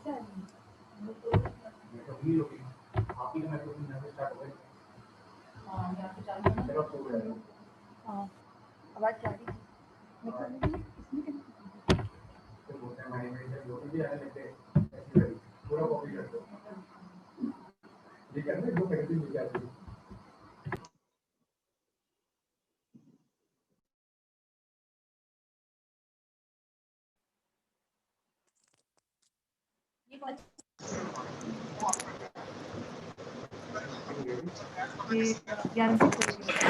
हाँ आवाज जा रही ये 11 से चलेगी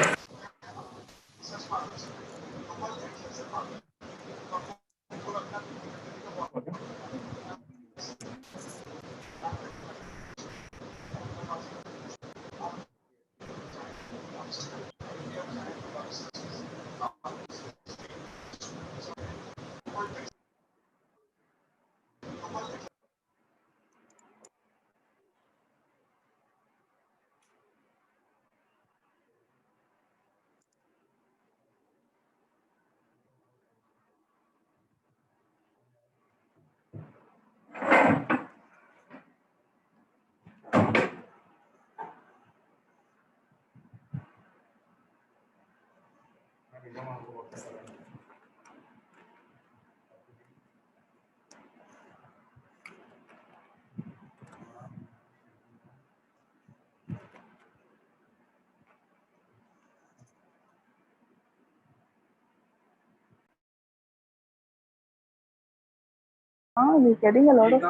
हाँ you're getting a lot of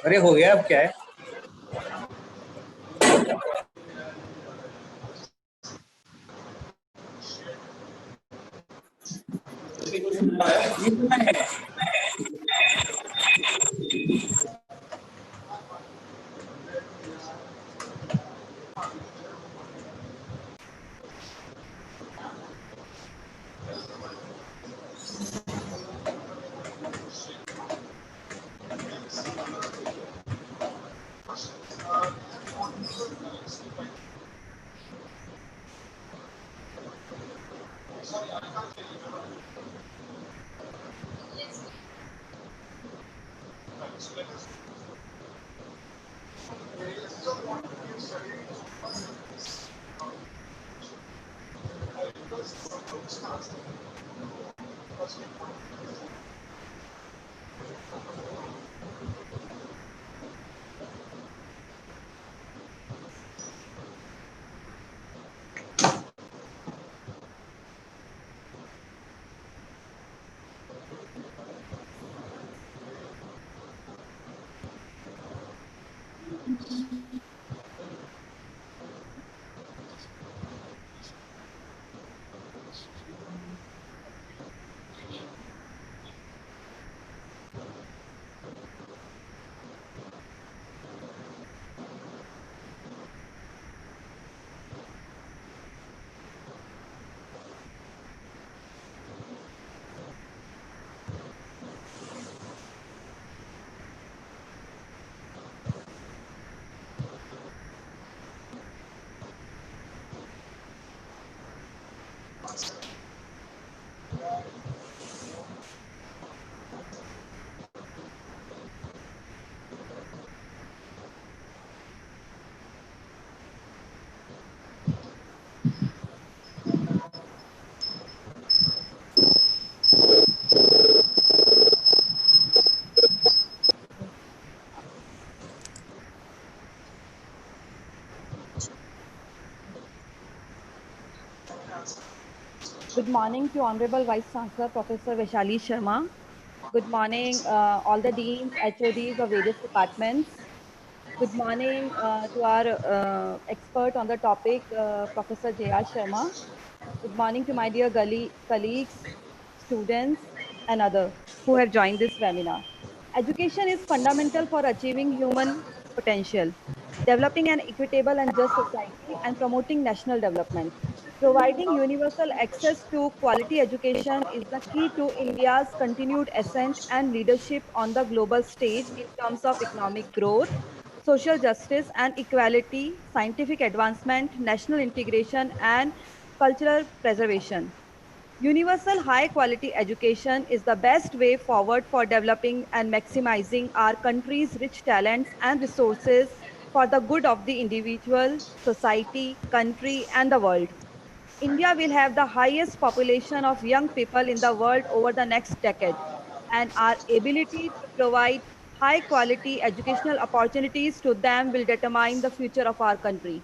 अरे हो गया, अब क्या है? Good morning to Honorable Vice Chancellor Professor Vaishali Sharma. Good morning, all the deans, HODs of various departments. Good morning to our expert on the topic, Professor J.R. Sharma. Good morning to my dear colleagues, students, and others who have joined this webinar. Education is fundamental for achieving human potential, developing an equitable and just society, and promoting national development. Providing universal access to quality education is the key to India's continued ascent and leadership on the global stage in terms of economic growth, social justice and equality, scientific advancement, national integration, and cultural preservation. Universal high quality education is the best way forward for developing and maximizing our country's rich talents and resources for the good of the individual, society, country, and the world. India will have the highest population of young people in the world over the next decade, and our ability to provide high quality educational opportunities to them will determine the future of our country.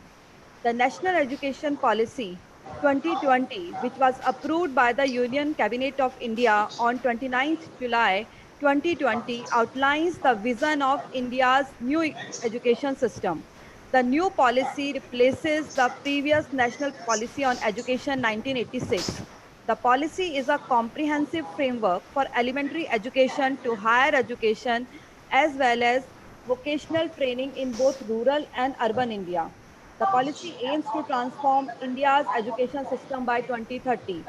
The National Education Policy 2020, which was approved by the Union Cabinet of India on 29th July 2020 outlines the vision of India's new education system. The new policy replaces the previous national policy on education 1986. The policy is a comprehensive framework for elementary education to higher education as well as vocational training in both rural and urban India. The policy aims to transform India's education system by 2030.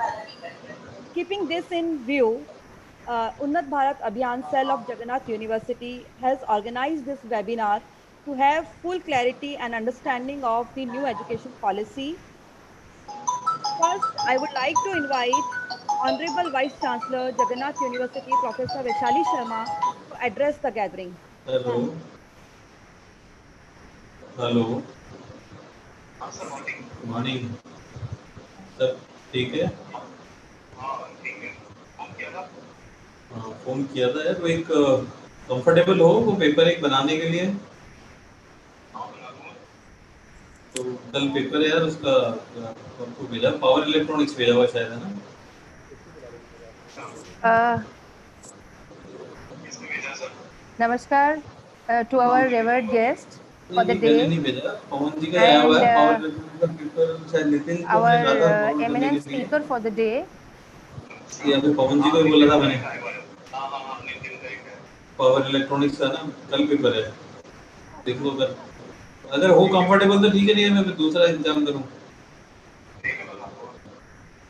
Keeping this in view, Unnat Bharat Abhiyan Cell of Jagannath University has organized this webinar to have full clarity and understanding of the new education policy. First, I would like to invite Honorable Vice Chancellor, Jagannath University, Professor Vaishali Sharma, to address the gathering. Hello Ma'am. Hello morning सब ठीक है। हाँ, phone किया था यार, वो एक comfortable हो वो पेपर एक बनाने के लिए। तो कल पेपर है यार उसका, आपको भेजा पावर इलेक्ट्रॉनिक्स भेजा हुआ शायद, है ना? Namaskar to our revered guest for the नहीं, मैंने day नहीं भेजा, पवन जी का आया हुआ and है पावर इलेक्ट्रॉनिक्स का पेपर, शायद नितिन को our मैंने कहा था फॉरवर्ड करने eminent के लिए, speaker for the day. या फिर पवन जी को ही बोला था मैंने। पावर इलेक्ट्रॉनिक्स का ना कल पेपर है, देख लो अगर हो कंफर्टेबल तो ठीक है, नहीं है मैं फिर दूसरा इंतजाम करूँ।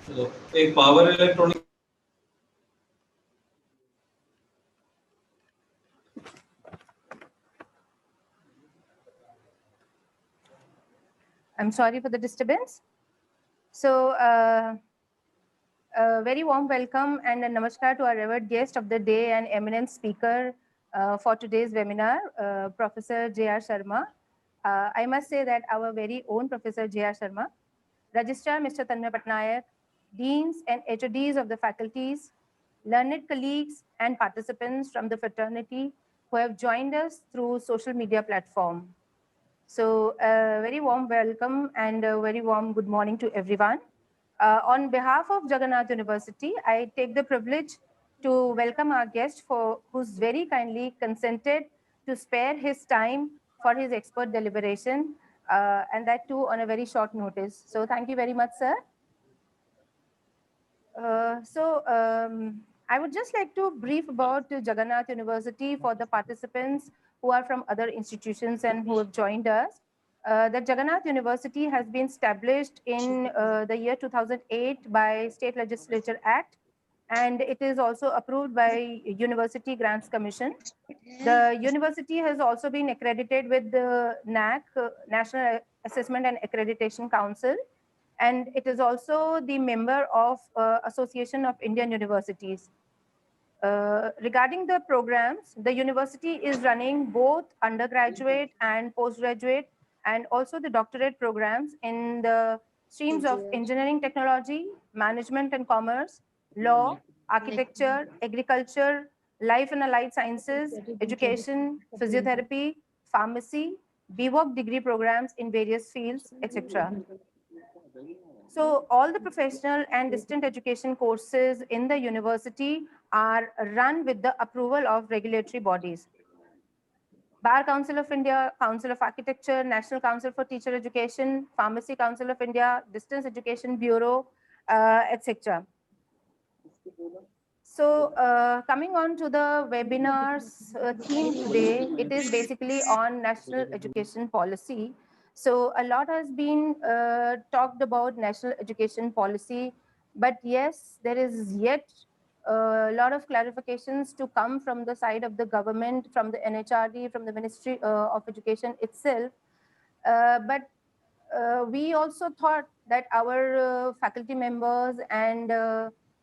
चलो एक power electronic I'm sorry for the disturbance. So a very warm welcome and a namaskar to our revered guest of the day and eminent speaker for today's webinar, Professor J.R. Sharma. I must say that our very own Professor J.R. Sharma, Registrar Mr. Tanmay Patnaik, Deans and HODs of the faculties, learned colleagues and participants from the fraternity who have joined us through social media platform. So a very warm welcome and a very warm good morning to everyone. On behalf of Jagannath University, I take the privilege to welcome our guest who's very kindly consented to spare his time for his expert deliberation, and that too on a very short notice. So thank you very much, sir. I would just like to brief about Jagannath University for the participants who are from other institutions and who have joined us. The Jagannath University has been established in the year 2008 by State Legislature Act, and it is also approved by University Grants Commission. The university has also been accredited with the NAC, National Assessment and Accreditation Council, and it is also the member of Association of Indian Universities. Regarding the programs, the university is running both undergraduate and postgraduate and also the doctorate programs in the streams of engineering technology, management and commerce, law, architecture, agriculture, life and allied sciences, education, physiotherapy, pharmacy, BWork degree programs in various fields, etc. So all the professional and distant education courses in the university are run with the approval of regulatory bodies. Bar Council of India, Council of Architecture, National Council for Teacher Education, Pharmacy Council of India, Distance Education Bureau, etc. So coming on to the webinar's theme today, it is basically on national education policy. So a lot has been talked about national education policy, but yes, there is yet a lot of clarifications to come from the side of the government, from the NHRD, from the Ministry of Education itself. But we also thought that our faculty members and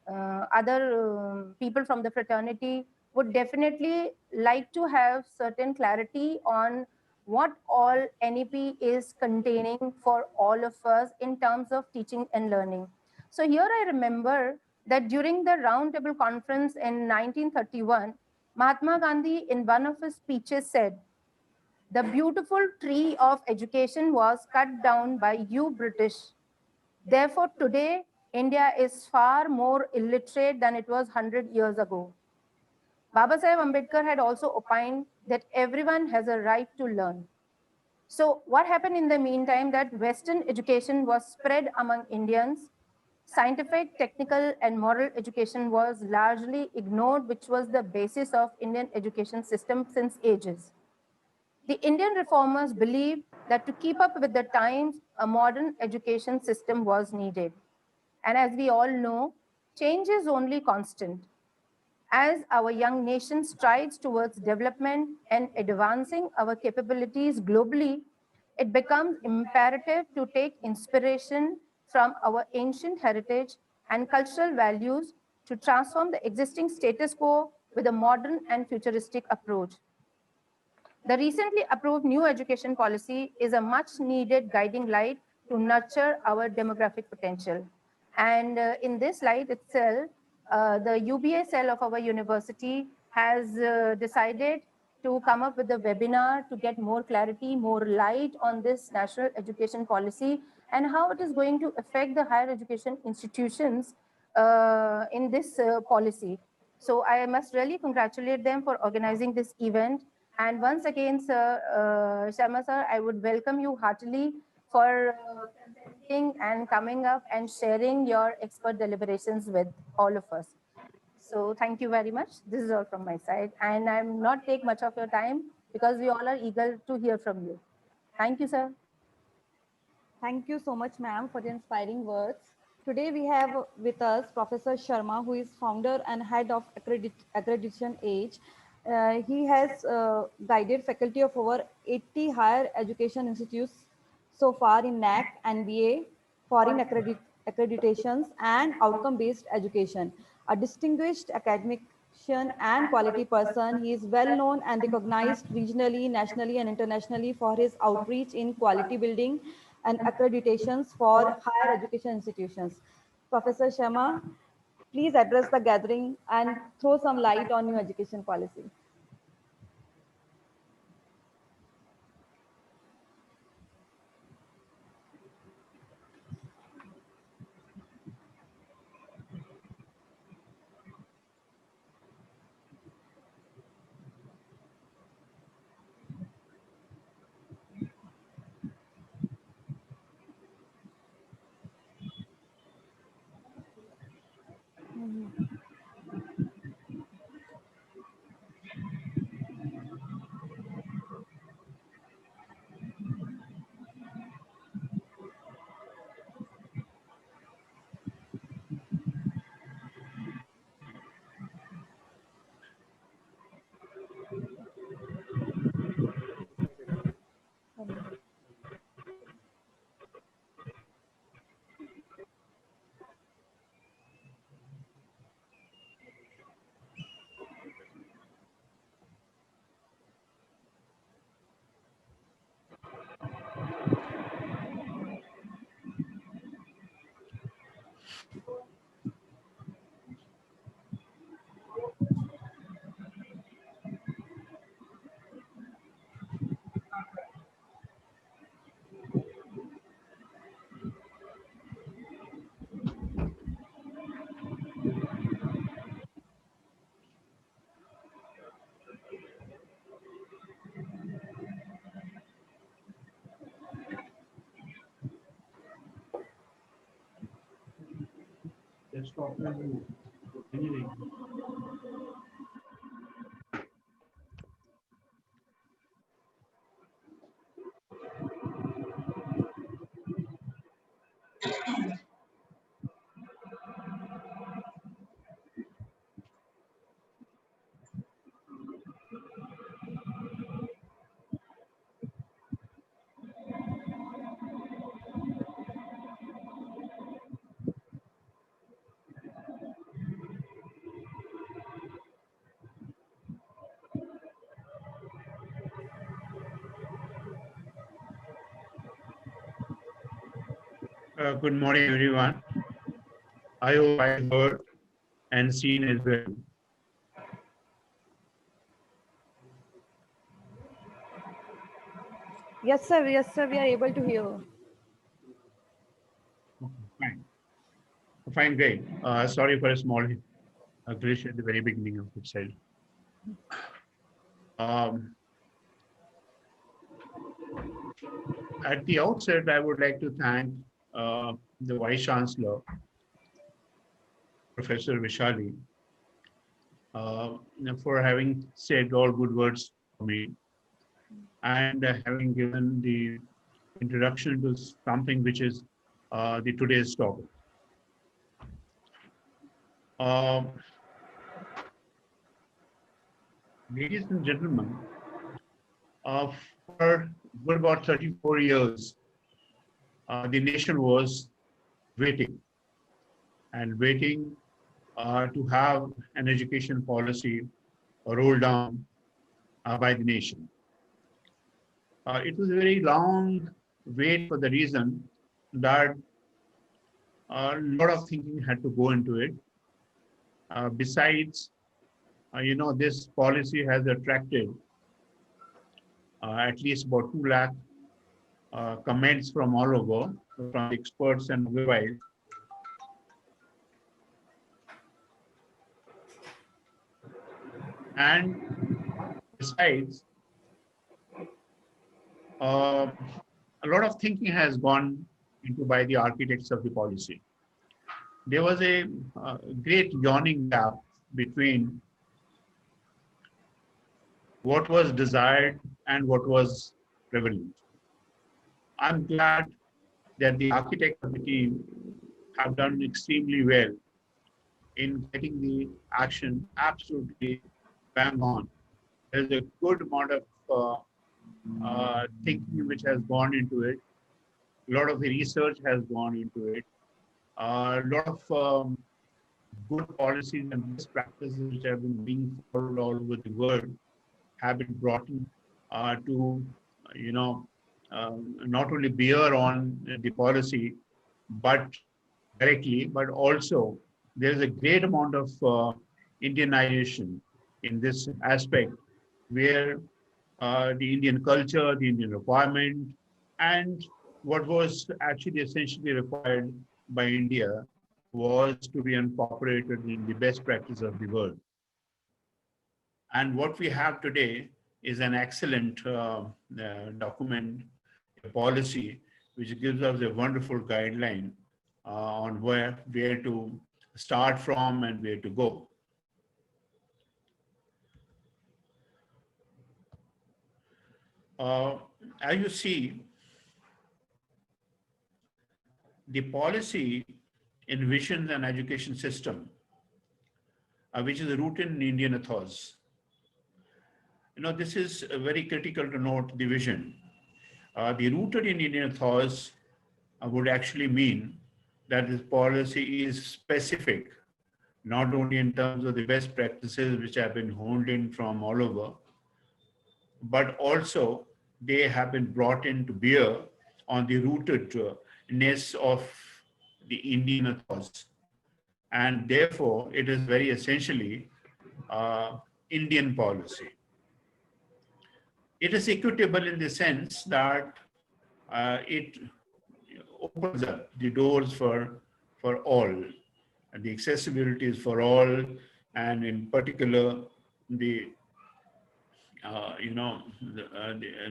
other people from the fraternity would definitely like to have certain clarity on what all NEP is containing for all of us in terms of teaching and learning. So here I remember that during the Roundtable Conference in 1931, Mahatma Gandhi in one of his speeches said, "The beautiful tree of education was cut down by you British. Therefore, today, India is far more illiterate than it was 100 years ago." Baba Saheb Ambedkar had also opined that everyone has a right to learn. So what happened in the meantime that Western education was spread among Indians. Scientific, technical, and moral education was largely ignored, which was the basis of Indian education system since ages. The Indian reformers believed that to keep up with the times, a modern education system was needed. And as we all know, change is only constant. As our young nation strides towards development and advancing our capabilities globally, it becomes imperative to take inspiration from our ancient heritage and cultural values to transform the existing status quo with a modern and futuristic approach. The recently approved new education policy is a much needed guiding light to nurture our demographic potential. And in this light itself, the UBA cell of our university has decided to come up with a webinar to get more clarity, more light on this national education policy and how it is going to affect the higher education institutions in this policy. So I must really congratulate them for organizing this event. And once again, sir, Sharma sir, I would welcome you heartily for presenting and coming up and sharing your expert deliberations with all of us. So thank you very much. This is all from my side. And I'm not take much of your time because we all are eager to hear from you. Thank you, sir. Thank you so much, ma'am, for the inspiring words. Today we have with us Professor Sharma, who is founder and head of accreditation age. He has guided faculty of over 80 higher education institutes so far in NAC, NBA, foreign accreditations, and outcome-based education. A distinguished academician and quality person, he is well known and recognized regionally, nationally, and internationally for his outreach in quality building and accreditations for higher education institutions. Professor Sharma, please address the gathering and throw some light on new education policy. Good morning, everyone. I hope I heard and seen as well. Yes, sir. Yes, sir. We are able to hear. Fine. Fine, great. Sorry for a small glitch at the very beginning of the session. At the outset, I would like to thank the Vice Chancellor, Professor Vishali, uh, for having said all good words for me and having given the introduction to something which is the today's topic. Uh, Ladies and gentlemen, for good about 34 years, the nation was waiting and waiting to have an education policy rolled down by the nation. It was a very long wait for the reason that a lot of thinking had to go into it. Besides, this policy has attracted at least about 2 lakh comments from all over, from experts and otherwise. And besides, a lot of thinking has gone into by the architects of the policy. There was a great yawning gap between what was desired and what was prevalent. I'm glad that the architects of the team have done extremely well in getting the action absolutely bang on. There's a good amount of thinking which has gone into it. A lot of the research has gone into it. A lot of good policies and best practices which have been being followed all over the world have been brought in to, not only bear on the policy, but directly, but also there is a great amount of Indianization in this aspect, where the Indian culture, the Indian requirement, and what was actually essentially required by India was to be incorporated in the best practice of the world. And what we have today is an excellent document, a policy, which gives us a wonderful guideline on where to start from and where to go. As you see, the policy envisions an education system which is rooted in Indian ethos. This is very critical to note the vision. The rooted in Indian ethos would actually mean that this policy is specific, not only in terms of the best practices which have been honed in from all over, but also they have been brought in to bear on the rootedness of the Indian ethos. And therefore, it is very essentially Indian policy. It is equitable in the sense that it opens up the doors for all, and the accessibility is for all, and in particular, the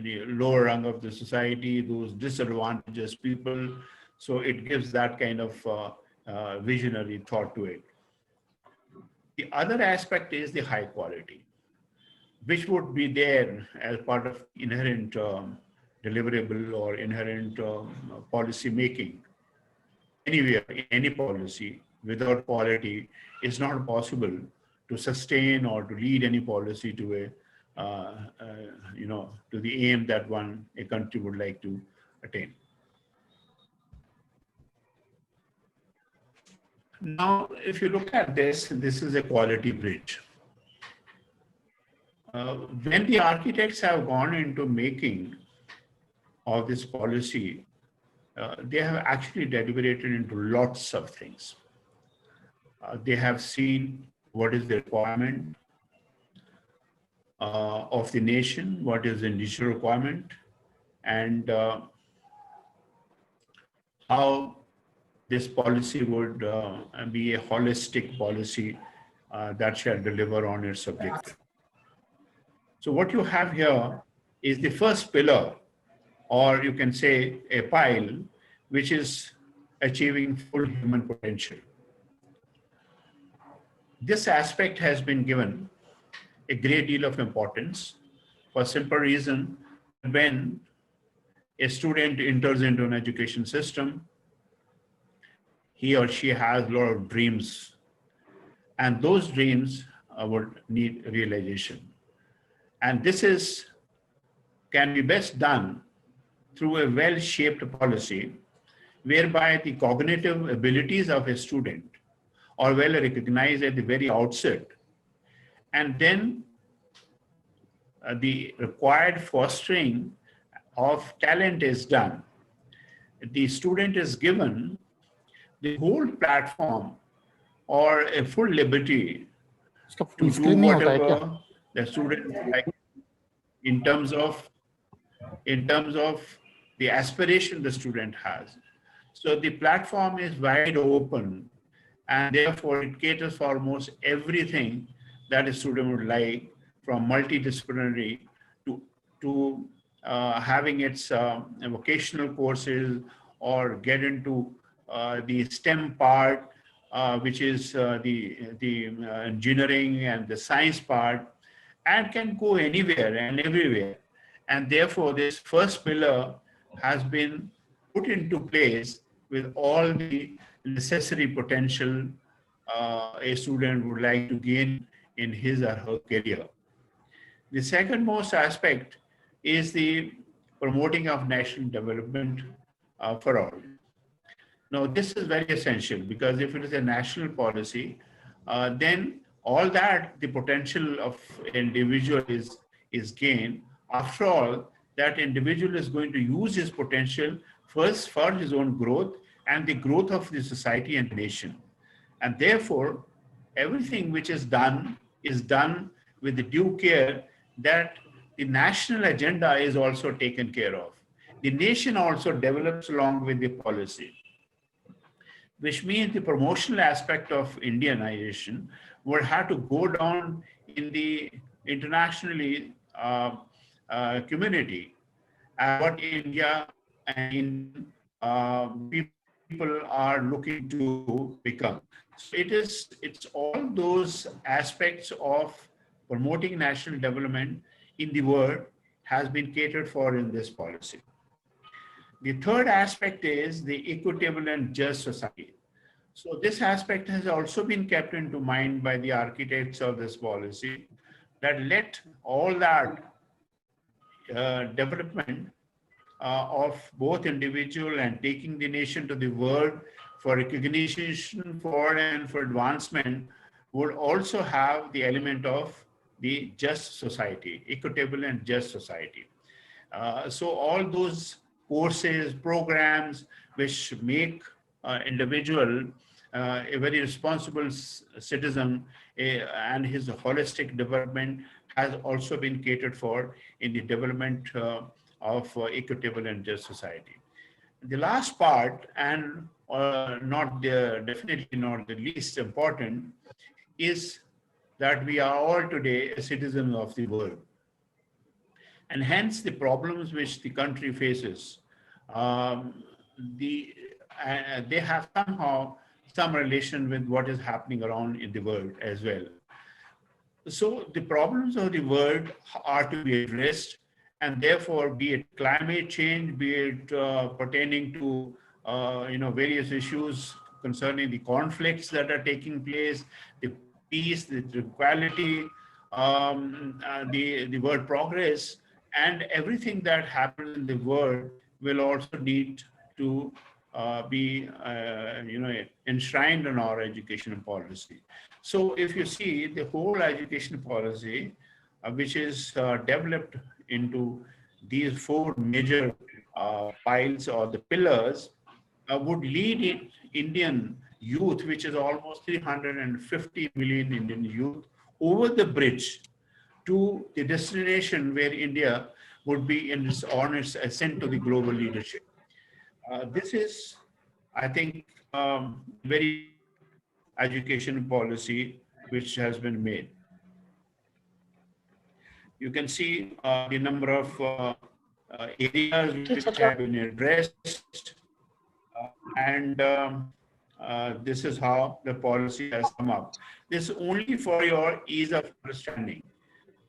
the lower rung of the society, those disadvantaged people. So it gives that kind of visionary thought to it. The other aspect is the high quality, which would be there as part of inherent deliverable or inherent policy making. Anywhere, in any policy, without quality, it's not possible to sustain or to lead any policy to to the aim that a country would like to attain. Now, if you look at this is a quality bridge. When the architects have gone into making of this policy, they have actually deliberated into lots of things. They have seen what is the requirement of the nation, what is the initial requirement, and how this policy would be a holistic policy that shall deliver on its objective. So what you have here is the first pillar, or you can say a pile, which is achieving full human potential. This aspect has been given a great deal of importance for simple reason. When a student enters into an education system, he or she has a lot of dreams, and those dreams would need realization. And this can be best done through a well-shaped policy whereby the cognitive abilities of a student are well recognized at the very outset, and then the required fostering of talent is done. The student is given the whole platform or a full liberty इसका to full do screen नहीं होता है क्या? whatever the student would like in terms of the aspiration the student has. So the platform is wide open, and therefore it caters for almost everything that a student would like, from multidisciplinary to having its vocational courses, or get into the STEM part, which is the engineering and the science part, and can go anywhere and everywhere. And therefore, this first pillar has been put into place with all the necessary potential a student would like to gain in his or her career. The second most aspect is the promoting of national development for all. Now, this is very essential, because if it is a national policy, then all that the potential of individual is gained. After all, that individual is going to use his potential first for his own growth and the growth of the society and nation. And therefore, everything which is done with the due care that the national agenda is also taken care of. The nation also develops along with the policy, which means the promotional aspect of Indianization would have to go down in the internationally community, what India and Indian people are looking to become. So it's all those aspects of promoting national development in the world has been catered for in this policy. The third aspect is the equitable and just society. So this aspect has also been kept into mind by the architects of this policy, that let all that development of both individual and taking the nation to the world for recognition for and for advancement would also have the element of the just society, equitable and just society. So all those courses, programs which make individual a very responsible citizen and his holistic development has also been catered for in the development of equitable and just society. The last part, and definitely not the least important, is that we are all today citizens of the world. And hence the problems which the country faces, they have somehow some relation with what is happening around in the world as well. So the problems of the world are to be addressed, and therefore, be it climate change, be it pertaining to various issues concerning the conflicts that are taking place, the peace, the equality, the world progress, and everything that happens in the world will also need to be enshrined in our education policy. So if you see the whole education policy, which is developed into these four major piles or the pillars, would lead Indian youth, which is almost 350 million Indian youth, over the bridge to the destination where India would be on its ascent to the global leadership. This is, I think, very education policy which has been made. you can see the number of areas which have been addressed, and this is how the policy has come up. This is only for your ease of understanding.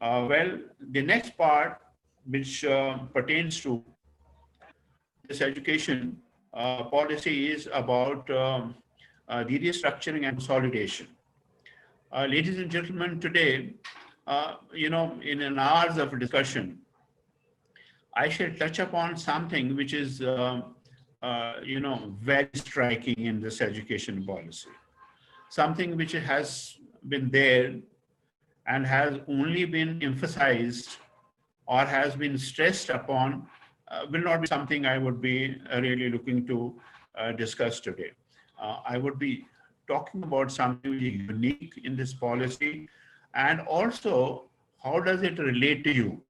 Well, the next part, which pertains to this education policy, is about the restructuring and consolidation. Ladies and gentlemen, today, in an hours of discussion, I shall touch upon something which is, very striking in this education policy. Something which has been there and has only been emphasized or has been stressed upon, will not be something I would be really looking to discuss today. I would be talking about something which is unique in this policy, and also how does it relate to you.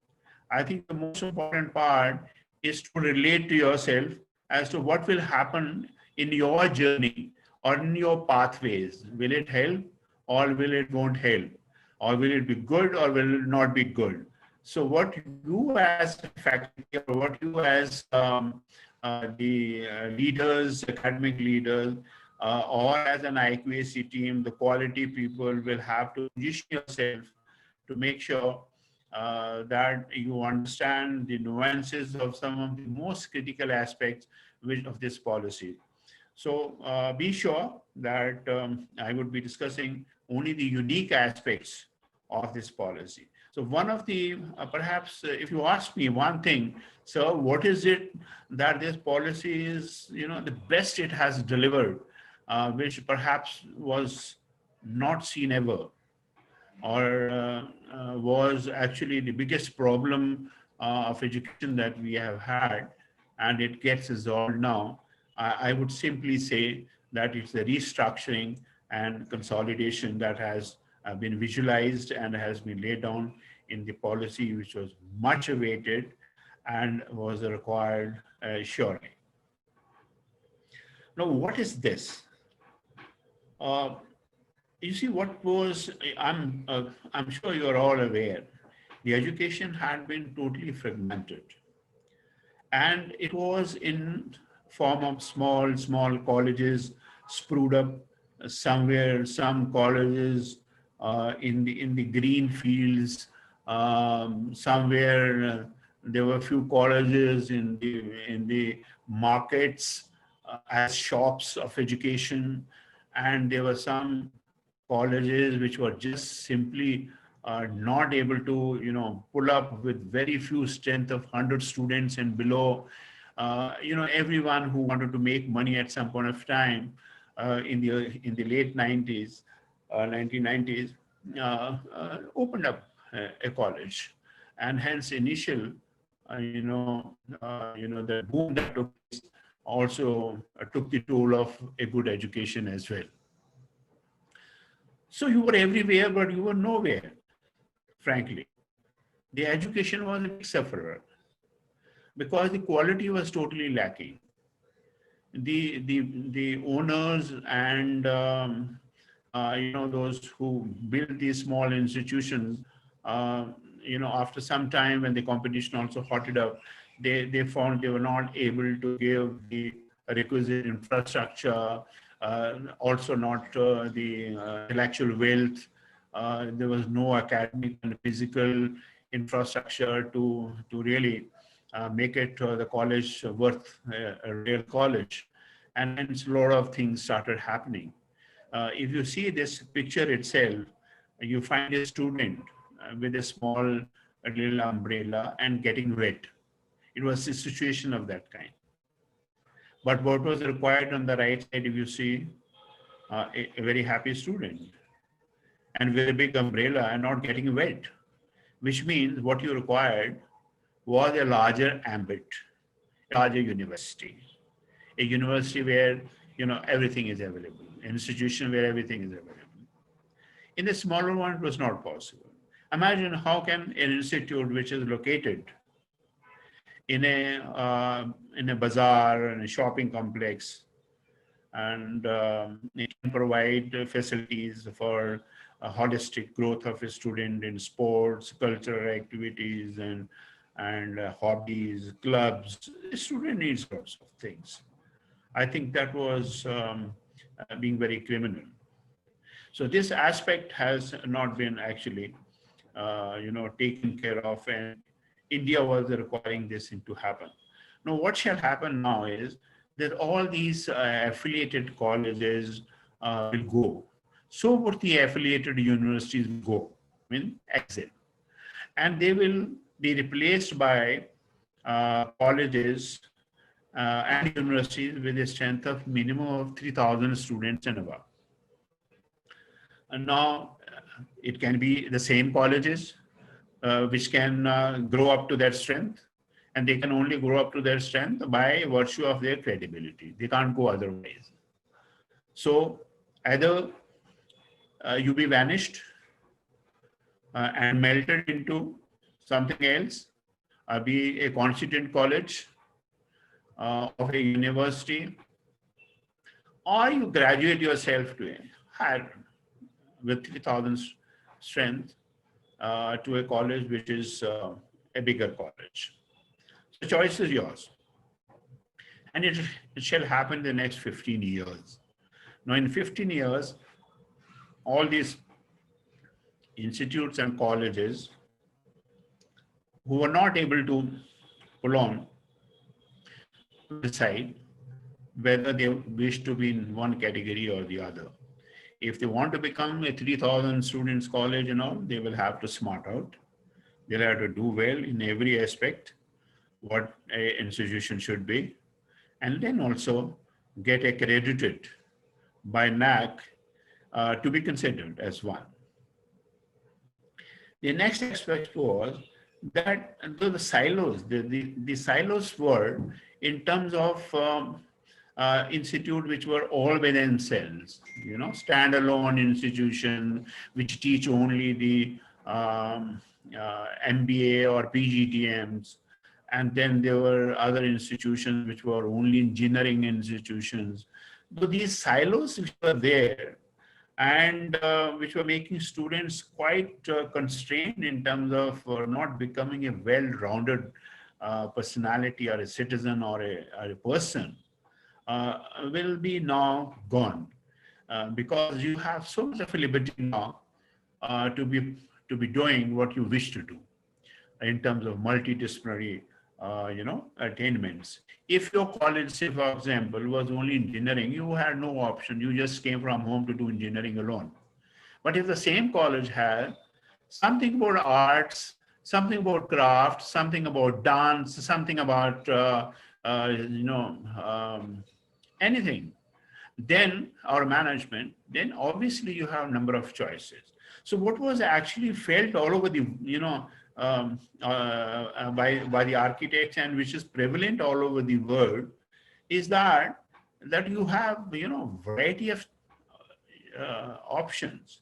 I think the most important part is to relate to yourself as to what will happen in your journey or in your pathways. Will it help or will it won't help? Or will it be good or will it not be good? So what you as faculty or what you as the leaders, academic leaders, or as an IQAC team, the quality people will have to position yourself to make sure that you understand the nuances of some of the most critical aspects of this policy. So be sure that I would be discussing only the unique aspects of this policy. So one of the, perhaps if you ask me one thing, sir, what is it that this policy is, the best it has delivered, which perhaps was not seen ever, or was actually the biggest problem of education that we have had, and it gets resolved now, I would simply say that it's the restructuring and consolidation that has been visualized and has been laid down in the policy, which was much awaited and was required surely. Now, what is this? You see, what was, I'm sure you're all aware, the education had been totally fragmented. And it was in form of small colleges sprued up somewhere, some colleges in the green fields, somewhere there were a few colleges in the markets as shops of education, and there were some colleges which were just simply not able to pull up with very few strength of 100 students and below. Everyone who wanted to make money at some point of time in the late 90s, 1990s, opened up a college, and hence initial the boom that took place also took the toll of a good education as well. So you were everywhere, but you were nowhere, frankly. The education was a big sufferer because the quality was totally lacking. The owners and those who built these small institutions, after some time when the competition also hotted up, they found they were not able to give the requisite infrastructure, also not the intellectual wealth. There was no academic and physical infrastructure to really make it the college worth a real college. And hence a lot of things started happening. If you see this picture itself, you find a student with a small little umbrella and getting wet. It was a situation of that kind. But what was required on the right side, if you see, a very happy student and with a big umbrella and not getting wet, which means what you required was a larger ambit, a larger university, a university where everything is available, an institution where everything is available. In the smaller one, it was not possible. Imagine how can an institute which is located in a bazaar, in a shopping complex, and it can provide facilities for a holistic growth of a student in sports, cultural activities, and hobbies, clubs. The student needs lots of things. I think that was being very criminal. So this aspect has not been actually, taken care of, and India was requiring this thing to happen. Now, what shall happen now is that all these affiliated colleges will go. So would the affiliated universities go, exit, and they will be replaced by colleges and universities with a strength of minimum of 3,000 students and above. And now it can be the same colleges which can grow up to that strength, and they can only grow up to their strength by virtue of their credibility. They can't go otherwise. So either you be vanished and melted into something else, be a constituent college of a university, or you graduate yourself to a higher with 3,000 strength to a college which is a bigger college. The choice is yours. And it shall happen in the next 15 years. Now, in 15 years, all these institutes and colleges who are not able to pull on decide whether they wish to be in one category or the other. If they want to become a 3,000 students college and all, they will have to smart out. They'll have to do well in every aspect, what an institution should be, and then also get accredited by NAC to be considered as one. The next aspect was that the silos, the silos were in terms of institute which were all by themselves, standalone institution which teach only the MBA or PGTMs. And then there were other institutions which were only engineering institutions. So these silos which were there and which were making students quite constrained in terms of not becoming a well-rounded personality or a citizen or a person, will be now gone because you have so much of a liberty now to be doing what you wish to do in terms of multidisciplinary attainments. If your college, say for example, was only engineering, you had no option. You just came from home to do engineering alone. But if the same college had something about arts, something about craft, something about dance, something about anything, then our management, then obviously you have a number of choices. So what was actually felt all over the by the architects, and which is prevalent all over the world, is that you have variety of options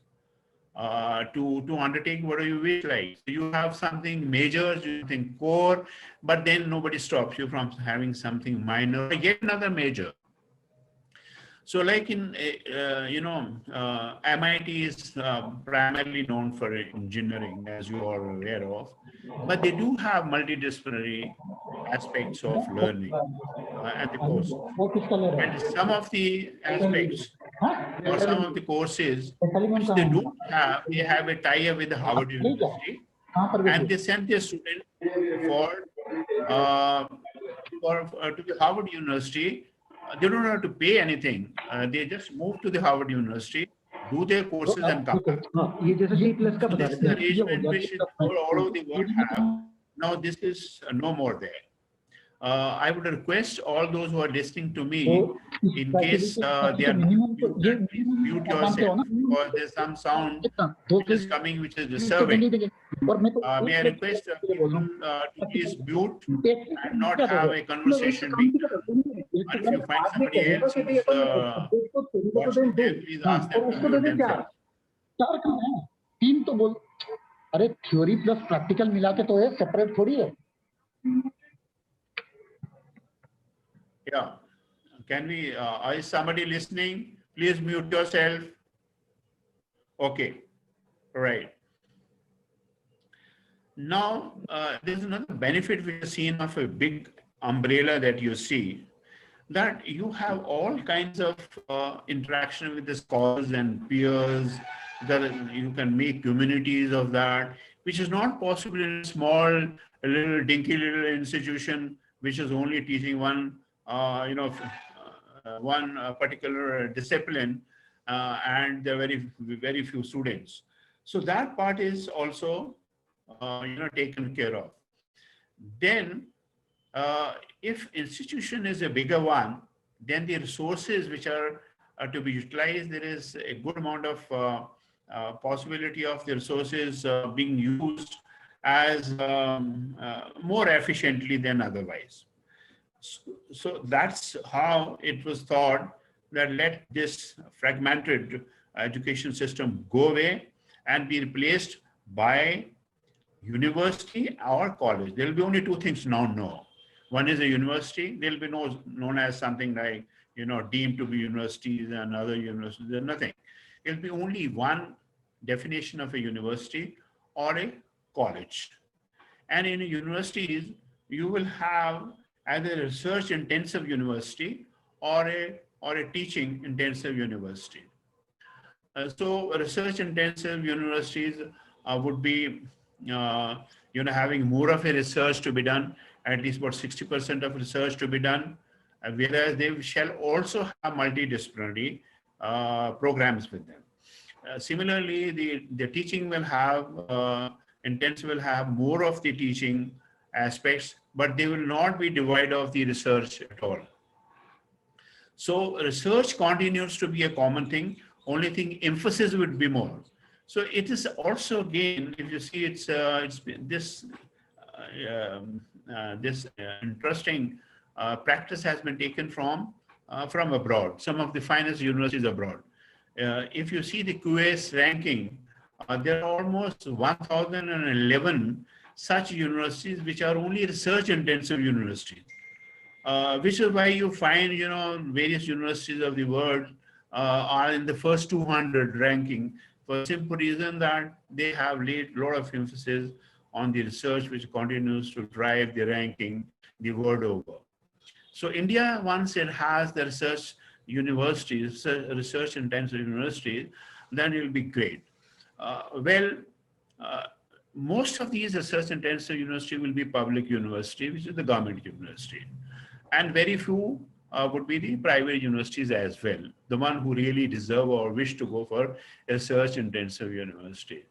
to undertake whatever you wish. Like, so you have something major, you think core, but then nobody stops you from having something minor, yet another major. So like in, MIT is primarily known for engineering, as you are aware of, but they do have multidisciplinary aspects of learning and the course. And some of the aspects or some of the courses which they don't have, they have a tie-up with the Harvard University, and they send their students for to the Harvard University. They don't have to pay anything. They just move to the Harvard University, do their courses, and come back. So this is an arrangement which all over the world have. Now this is no more there. I would request all those who are listening to me, in case they are muted, please mute yourself, because there's some sound which is coming which is disturbing. May I request people to please mute and not have a conversation being done. And if you find somebody else who's watching them, please ask them to mute themselves. चार काम है, तीन तो बोल, अरे theory plus practical मिला के तो है, सेपरेट थोड़ी है. Yeah, can we? Is somebody listening? Please mute yourself. Okay. Right. Now, there's another benefit which is seen of a big umbrella that you see, that you have all kinds of interaction with the scholars and peers, that you can make communities of that, which is not possible in a small, a little dinky little institution, which is only teaching one, one particular discipline, and there are very few students. So that part is also, taken care of. Then, if institution is a bigger one, then the resources which are to be utilized, there is a good amount of possibility of the resources being used as more efficiently than otherwise. So that's how it was thought that let this fragmented education system go away and be replaced by university or college. There will be only two things now. No, one is a university. There will be no known as something like deemed to be universities and other universities. There's nothing. It will be only one definition of a university or a college. And in universities, you will have either a research intensive university or a teaching intensive university. So research intensive universities would be having more of a research to be done, at least about 60% of research to be done, whereas they shall also have multidisciplinary programs with them. Similarly, the teaching will have, intensive will have more of the teaching aspects, but they will not be devoid of the research at all. So research continues to be a common thing, only thing emphasis would be more. So it is also, again, if you see, it's this interesting practice has been taken from abroad, some of the finest universities abroad. If you see the QS ranking, there are almost 1,011 such universities which are only research intensive universities. Which is why you find, various universities of the world are in the first 200 ranking, for the simple reason that they have laid a lot of emphasis on the research which continues to drive the ranking the world over. So India, once it has the research universities, research intensive universities, then it will be great. Most of these research intensive universities will be public university, which is the government university. And very few would be the private universities as well, the one who really deserve or wish to go for a research intensive university.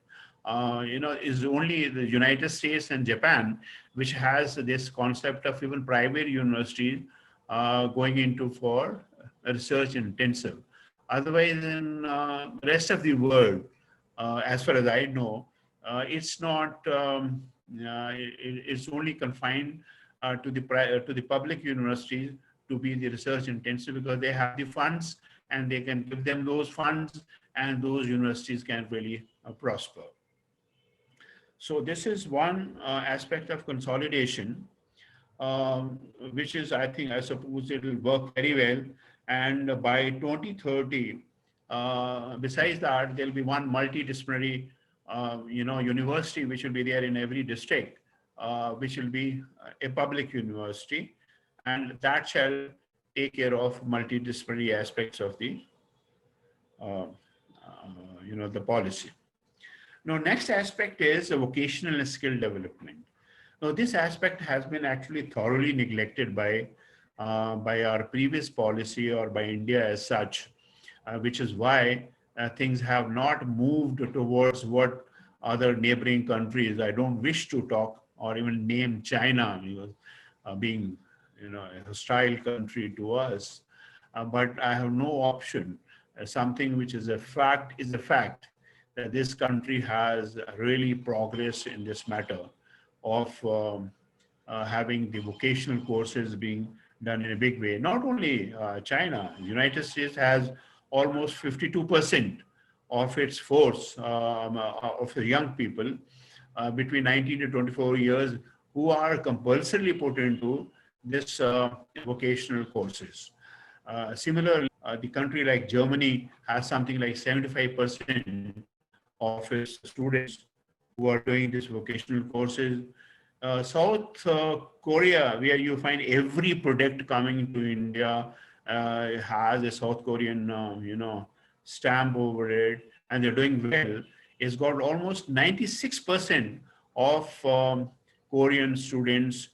Is only the United States and Japan which has this concept of even private universities going into for research intensive. Otherwise, in rest of the world, as far as I know, it's not. It's only confined to the public universities to be the research intensive, because they have the funds and they can give them those funds, and those universities can really prosper. So this is one aspect of consolidation, which is, I suppose it will work very well. And by 2030, besides that, there'll be one multidisciplinary, university which will be there in every district, which will be a public university, and that shall take care of multidisciplinary aspects of the, the policy. Now, next aspect is vocational and skill development. Now, this aspect has been actually thoroughly neglected by our previous policy or by India as such, which is why things have not moved towards what other neighboring countries. I don't wish to talk or even name China, being a hostile country to us, but I have no option. Something which is a fact is a fact, that this country has really progressed in this matter of having the vocational courses being done in a big way. Not only China, United States has almost 52% of its force of the young people between 19 to 24 years who are compulsorily put into this vocational courses. Similarly, the country like Germany has something like 75% of its students who are doing these vocational courses. South Korea, where you find every product coming to India has a South Korean, stamp over it, and they're doing well. It's got almost 96% of Korean students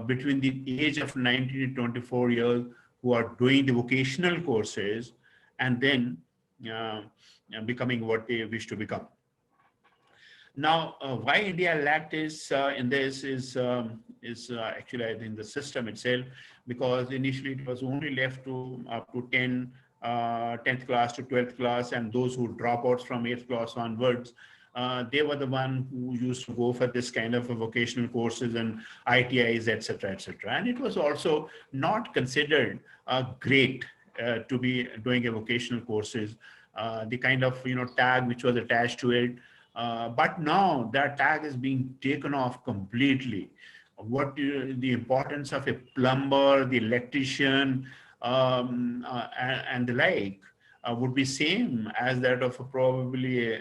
between the age of 19 to 24 years who are doing the vocational courses and then uh, becoming what they wish to become. Now, why India lacked is in this is actually, I think, the system itself, because initially it was only left to up to 10th class to 12th class, and those who drop out from 8th class onwards, they were the one who used to go for this kind of vocational courses and ITIs, etc., etc. And it was also not considered great to be doing a vocational courses. The kind of tag which was attached to it. But now that tag is being taken off completely. The importance of a plumber, the electrician, and the like would be same as that of probably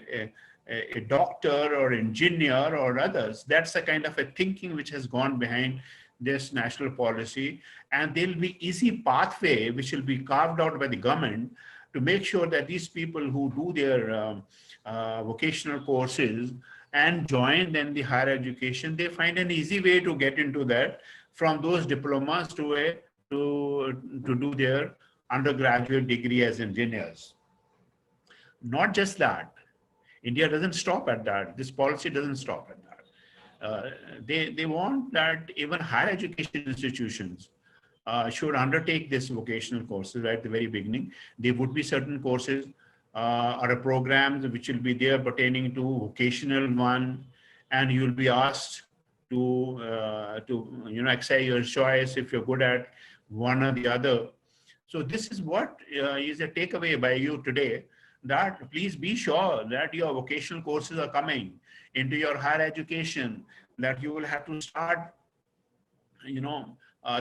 a doctor or engineer or others. That's the kind of a thinking which has gone behind this national policy, and there'll be easy pathway which will be carved out by the government to make sure that these people who do their vocational courses and join then the higher education, they find an easy way to get into that from those diplomas to do their undergraduate degree as engineers. Not just that, India doesn't stop at that. This policy doesn't stop at that. They want that even higher education institutions should undertake this vocational courses right at the very beginning. There would be certain courses or programs which will be there pertaining to vocational one, and you'll be asked to exercise your choice if you're good at one or the other. So this is what is a takeaway by you today, that please be sure that your vocational courses are coming into your higher education, that you will have to start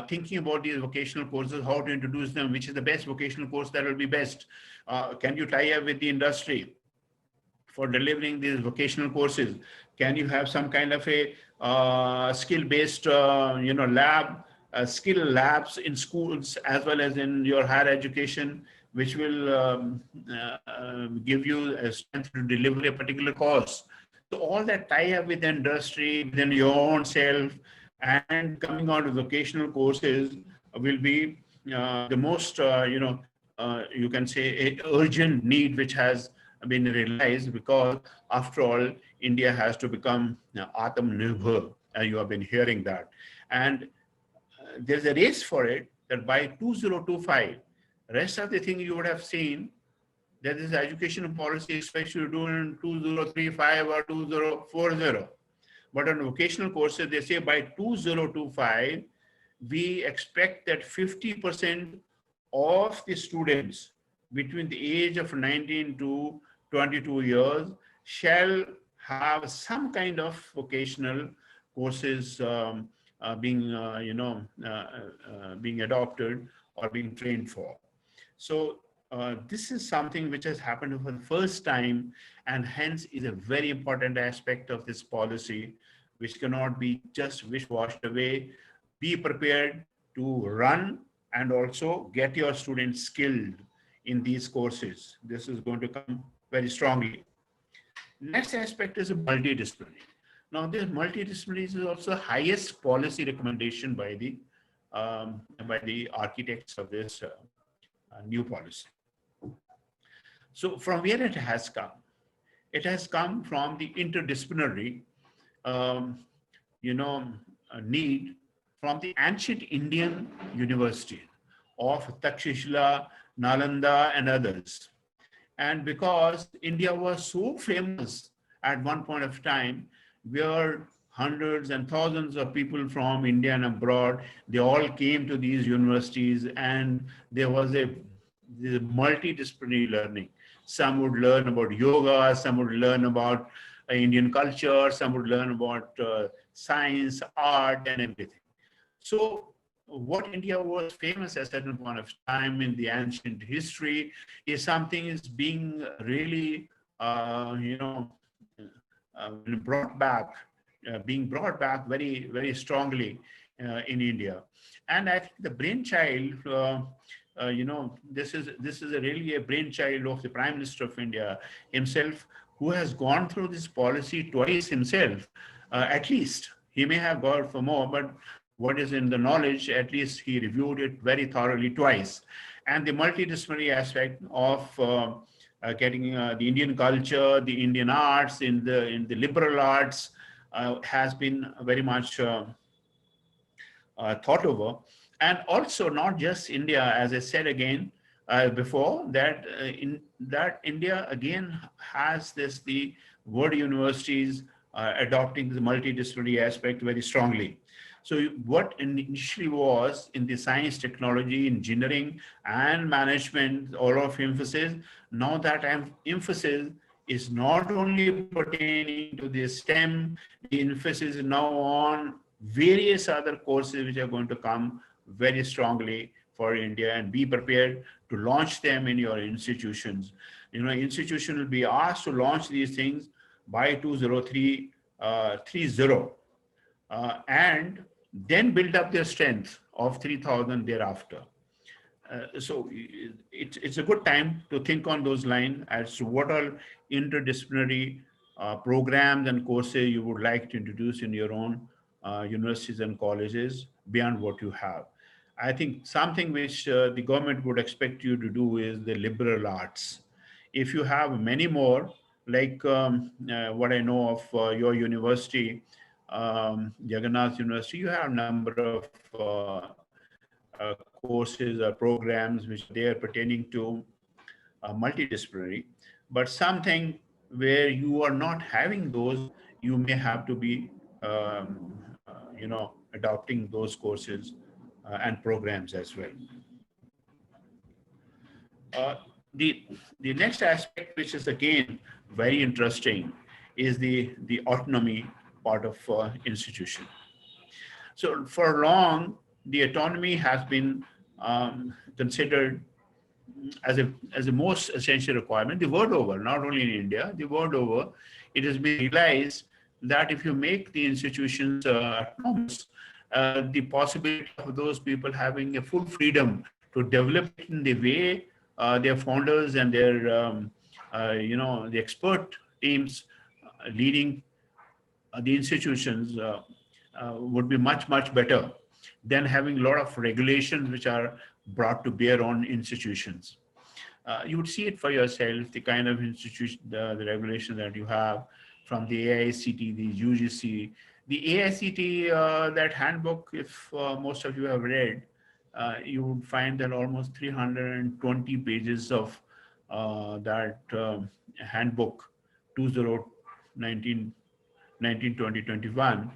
thinking about these vocational courses, how to introduce them, which is the best vocational course that will be best. Can you tie up with the industry for delivering these vocational courses? Can you have some kind of a skill-based, skill labs in schools as well as in your higher education, which will give you a strength to deliver a particular course? So all that tie up with the industry, within your own self, and coming out of vocational courses will be the most, you can say, a urgent need which has been realized, because after all, India has to become Atmanirbhar, and you have been hearing that. And there's a race for it, that by 2025, rest of the thing you would have seen that this education policy expects you to do in 2035 or 2040. But on vocational courses, they say by 2025, we expect that 50% of the students between the age of 19 to 22 years shall have some kind of vocational courses being adopted or being trained for. So this is something which has happened for the first time, and hence is a very important aspect of this policy, which cannot be just wish-washed away. Be prepared to run and also get your students skilled in these courses. This is going to come very strongly. Next aspect is multidisciplinary. Now, this multidisciplinary is also the highest policy recommendation by the architects of this new policy. So from where it has come? It has come from the interdisciplinary need from the ancient Indian university of Takshashila, Nalanda, and others. And because India was so famous at one point of time, where hundreds and thousands of people from India and abroad, they all came to these universities, and there was a multidisciplinary learning. Some would learn about yoga, some would learn about Indian culture, some would learn about science, art, and everything. So what India was famous at a certain point of time in the ancient history is something is being really you know, brought back, being brought back very, very strongly in India. And I think the brainchild, you know, this is really a brainchild of the Prime Minister of India himself, who has gone through this policy twice himself, at least. He may have gone for more, but what is in the knowledge, at least he reviewed it very thoroughly twice. And the multidisciplinary aspect of getting the Indian culture, the Indian arts, in the liberal arts, has been very much thought over. And also not just India, as I said again before, that in that India again has this the world universities adopting the multidisciplinary aspect very strongly. So what initially was in the science, technology, engineering, and management, all of emphasis, now that emphasis is not only pertaining to the STEM, the emphasis is now on various other courses which are going to come very strongly for India, and be prepared to launch them in your institutions. You know, institution will be asked to launch these things by 2030, and then build up their strength of 3,000 thereafter. So it's a good time to think on those lines as to what all interdisciplinary programs and courses you would like to introduce in your own universities and colleges beyond what you have. I think something which the government would expect you to do is the liberal arts. If you have many more, like what I know of your university, Jagannath University, you have a number of courses or programs which they are pertaining to multidisciplinary, but something where you are not having those, you may have to be, you know, adopting those courses and programs as well. Uh, the the next aspect, which is again very interesting, is the autonomy part of institution. So for long, the autonomy has been considered as a most essential requirement. The world over, not only in India, the world over, it has been realized that if you make the institutions autonomous, the possibility of those people having a full freedom to develop it in the way their founders and their, you know, the expert teams leading the institutions would be much, much better than having a lot of regulations which are brought to bear on institutions. You would see it for yourself, the kind of institution, the regulation that you have from the AICT, the UGC. The AICT, that handbook, if most of you have read, you would find that almost 320 pages of that handbook, 2019 19, 20, 21.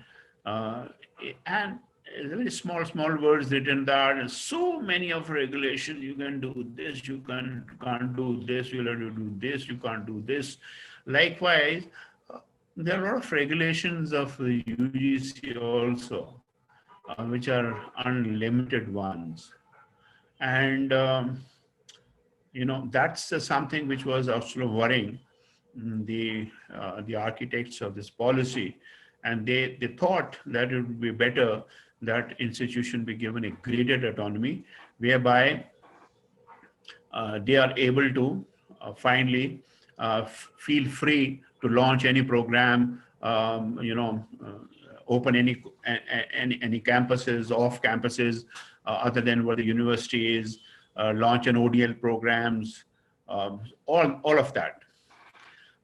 And very small words written there, and so many of regulations. You can do this, you can't do this, you'll have to do this, you can't do this. Likewise, there are a lot of regulations of the UGC also, which are unlimited ones. And, you know, that's something which was also worrying the architects of this policy, and they thought that it would be better that institution be given a graded autonomy, whereby they are able to finally feel free to launch any program, you know, open any campuses, off campuses, other than what the university is, launch an ODL programs, all of that.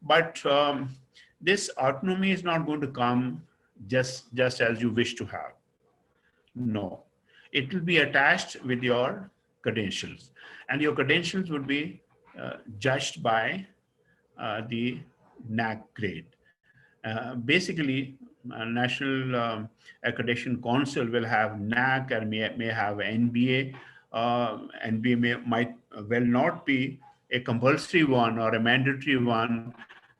But this autonomy is not going to come just as you wish to have. No, it will be attached with your credentials, and your credentials would be judged by the NAC grade. Basically, National Accreditation Council will have NAC and may have NBA. NBA might well not be a compulsory one or a mandatory one,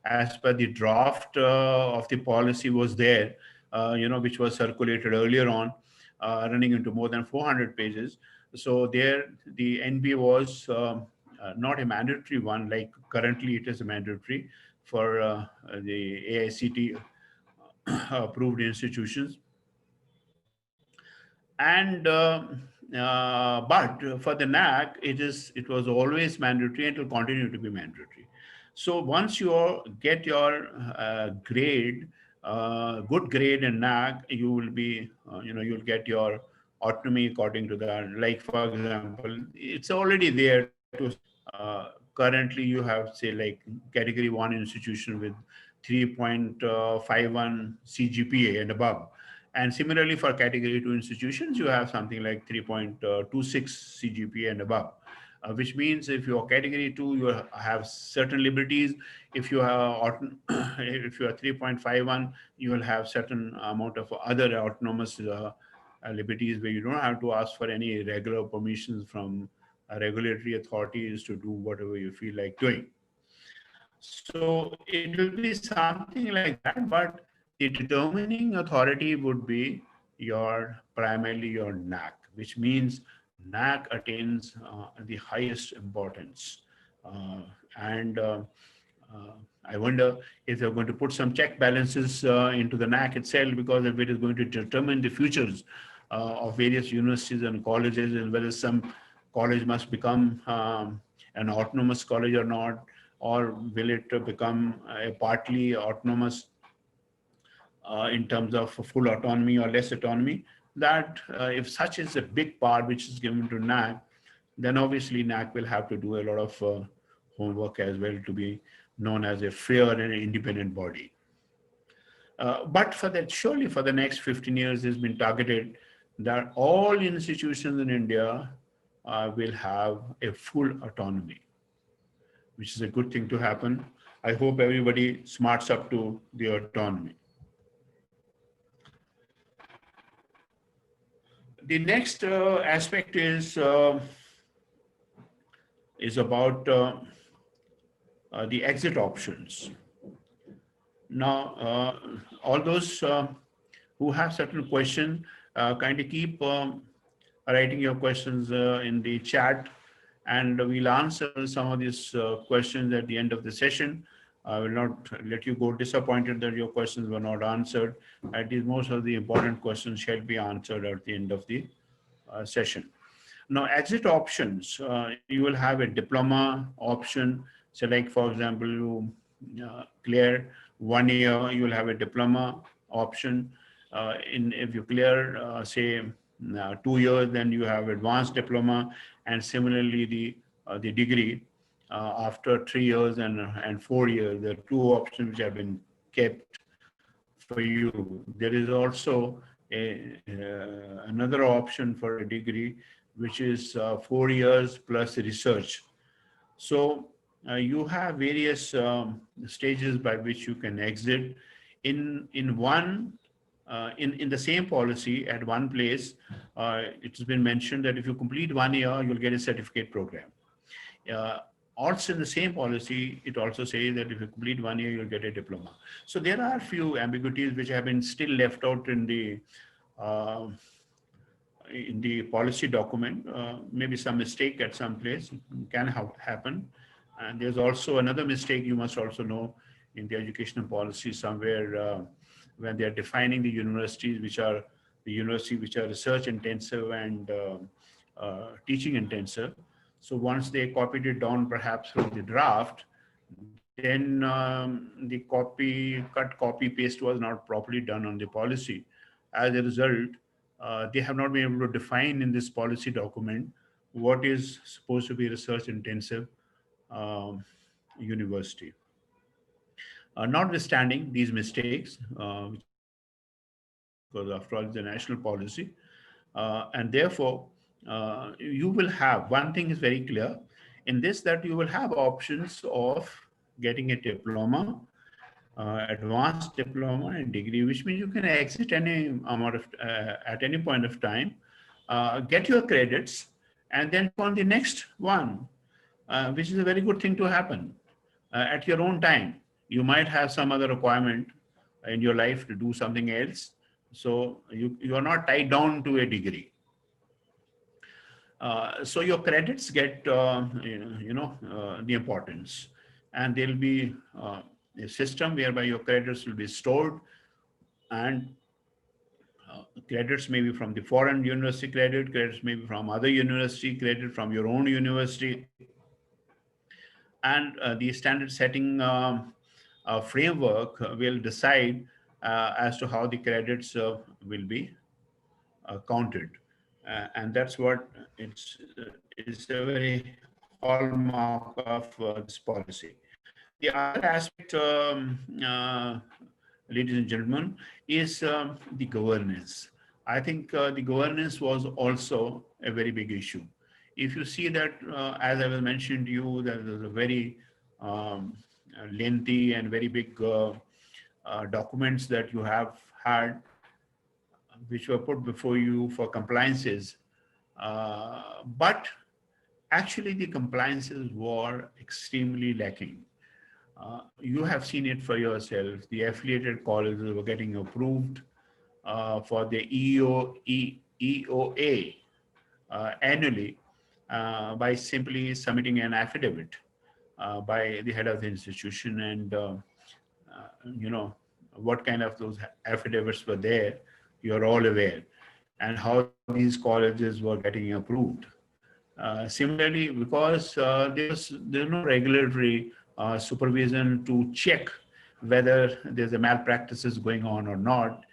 as per the draft of the policy was there, you know, which was circulated earlier on, running into more than 400 pages. So there, the NBA was not a mandatory one, like currently it is mandatory for the AICT approved institutions. And but for the NAC, it was always mandatory and it will continue to be mandatory. So once you get your grade, good grade in NAC, you will be, you'll get your autonomy according to that. Like for example, it's already there to currently you have, say, like category 1 institution with 3.51 CGPA and above. And similarly, for category 2 institutions, you have something like 3.26 CGPA and above, which means if you're category 2, you have certain liberties. If you have if you are 3.51, you will have certain amount of other autonomous liberties where you don't have to ask for any regular permissions from regulatory authorities to do whatever you feel like doing. So it will be something like that, but the determining authority would be primarily your NAC, which means NAC attains the highest importance. And I wonder if they're going to put some check balances into the NAC itself, because if it is going to determine the futures of various universities and colleges, and whether some college must become an autonomous college or not, or will it become a partly autonomous in terms of full autonomy or less autonomy. That if such is a big part which is given to NAC, then obviously NAC will have to do a lot of homework as well to be known as a fair and independent body. But for that, surely for the next 15 years, has been targeted that all institutions in India will have a full autonomy, which is a good thing to happen. I hope everybody smarts up to the autonomy. The next aspect is about the exit options. Now, all those who have certain questions, kind of keep writing your questions in the chat, and we'll answer some of these questions at the end of the session. I will not let you go disappointed that your questions were not answered. At least most of the important questions shall be answered at the end of the session. Now, exit options, you will have a diploma option. So like, for example, you clear 1 year, you will have a diploma option. If you clear, say, 2 years, then you have advanced diploma, and similarly the degree after 3 years and 4 years. There are 2 options which have been kept for you. There is also another option for a degree, which is 4 years plus research. So you have various stages by which you can exit. In the same policy at one place, it's been mentioned that if you complete 1 year, you'll get a certificate program. Also in the same policy, it also says that if you complete 1 year, you'll get a diploma. So there are a few ambiguities which have been still left out in the policy document. Maybe some mistake at some place can happen. And there's also another mistake you must also know in the educational policy somewhere when they are defining the universities which are research intensive and teaching intensive. So once they copied it down perhaps from the draft, then the copy paste was not properly done on the policy. As a result, they have not been able to define in this policy document what is supposed to be research intensive university. Notwithstanding these mistakes, because after all, it's a national policy, and therefore, you will have, one thing is very clear in this, that you will have options of getting a diploma, advanced diploma and degree, which means you can exit any amount of, at any point of time, get your credits, and then on the next one, which is a very good thing to happen at your own time. You might have some other requirement in your life to do something else. So you are not tied down to a degree. So your credits get, the importance, and there'll be a system whereby your credits will be stored, and credits may be from the foreign university credits may be from other university credit, from your own university, and the standard setting framework will decide as to how the credits will be counted. And that's what it's a very hallmark of this policy. The other aspect, ladies and gentlemen, is the governance. I think the governance was also a very big issue. If you see that, as I was mentioned to you, that there's a very lengthy and very big documents that you have had, which were put before you for compliances. But actually, the compliances were extremely lacking. You have seen it for yourself. The affiliated colleges were getting approved for the EOA annually by simply submitting an affidavit by the head of the institution, and what kind of those affidavits were there, you're all aware, and how these colleges were getting approved. Similarly, because there's no regulatory supervision to check whether there's a malpractices going on or not,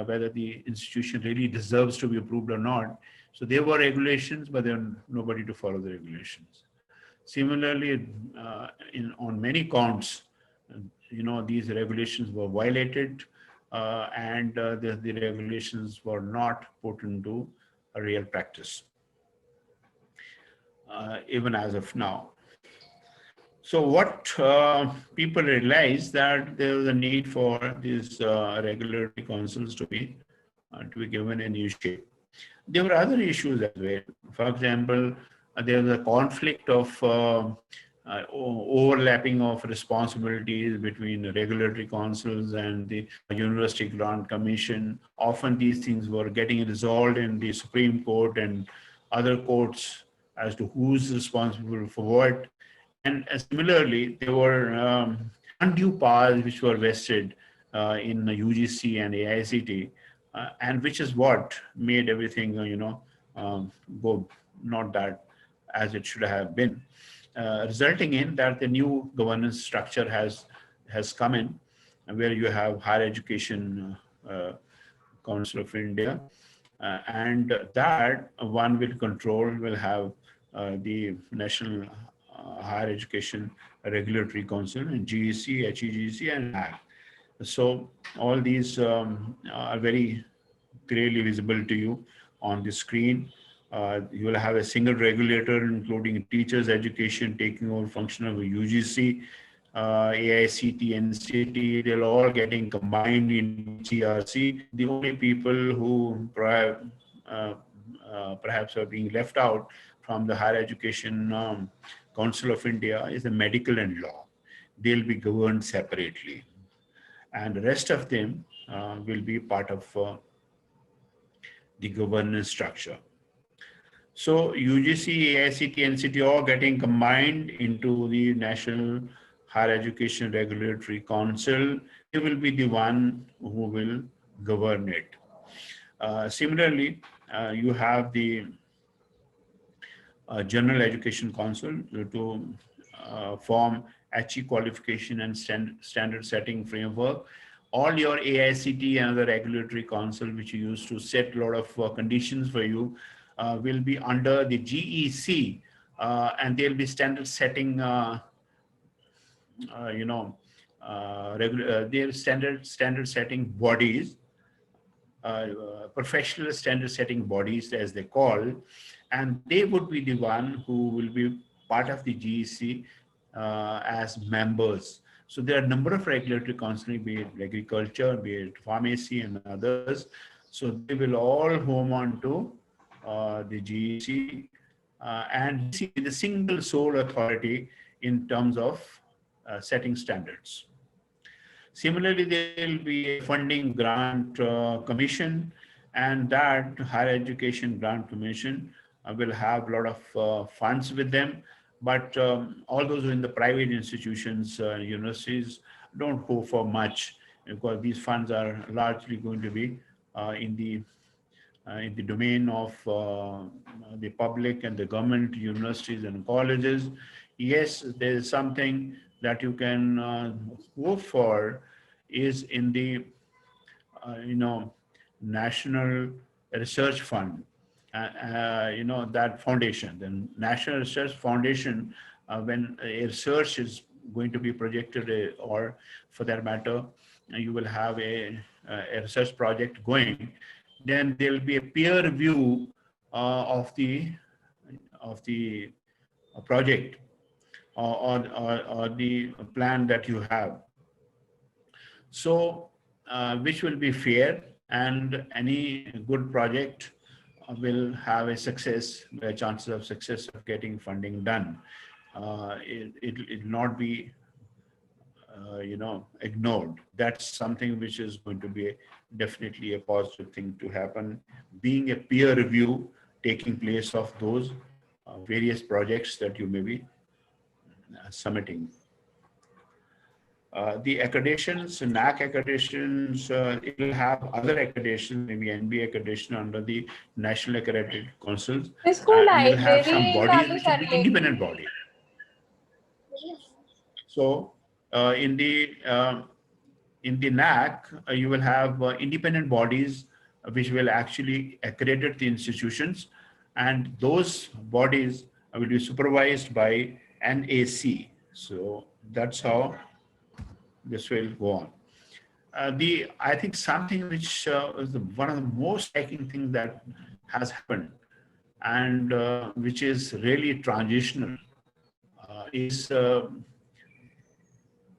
whether the institution really deserves to be approved or not. So there were regulations, but there were nobody to follow the regulations. Similarly, on many counts, these regulations were violated, and the regulations were not put into a real practice, even as of now. So what people realized, that there was a need for these regulatory councils to be given a new shape. There were other issues as well. For example, there was a conflict of overlapping of responsibilities between the regulatory councils and the University Grant Commission. Often these things were getting resolved in the Supreme Court and other courts as to who's responsible for what. And similarly, there were undue powers which were vested in the UGC and AICT, and which is what made everything, go not that as it should have been, resulting in that the new governance structure has come in, where you have Higher Education Council of India, and that one will have the National Higher Education Regulatory Council, and GEC, HEGC, and NAC. So all these are very clearly visible to you on the screen. You will have a single regulator, including teachers' education, taking over function of a UGC, AICT, NCT. They're all getting combined in CRC. The only people who perhaps are being left out from the Higher Education Council of India is the medical and law. They'll be governed separately, and the rest of them will be part of the governance structure. So UGC, AICT, NCT all getting combined into the National Higher Education Regulatory Council. They will be the one who will govern it. Similarly, you have the General Education Council to form HE qualification and standard setting framework. All your AICT and other regulatory council, which you use to set a lot of conditions for you, will be under the GEC, and they'll be standard setting, they're standard setting bodies, professional standard setting bodies as they call, and they would be the one who will be part of the GEC as members. So there are a number of regulatory councils, be it agriculture, be it pharmacy and others. So they will all home on to the GEC, and see the single sole authority in terms of setting standards. Similarly, there will be a funding grant commission, and that Higher Education Grant Commission will have a lot of funds with them, but all those in the private institutions, universities don't go for much, because these funds are largely going to be in the domain of the public and the government universities and colleges. Yes, there is something that you can go for is in the National Research Fund, that foundation, the National Research Foundation, when a research is going to be projected, or for that matter, you will have a research project going, then there will be a peer review of the project, or the plan that you have. So, which will be fair, and any good project will have a success, chances of success of getting funding done. It will not be, ignored. That's something which is going to be definitely a positive thing to happen. Being a peer review taking place of those various projects that you may be submitting. The accreditations, NAC accreditations, it will have other accreditations, maybe NBA accreditation under the National Accredited Councils, and will have some bodies which will be independent body. So in the NAC, you will have independent bodies which will actually accredit the institutions, and those bodies will be supervised by NAC. So that's how this will go on. I think something which is one of the most striking things that has happened, and which is really transitional, is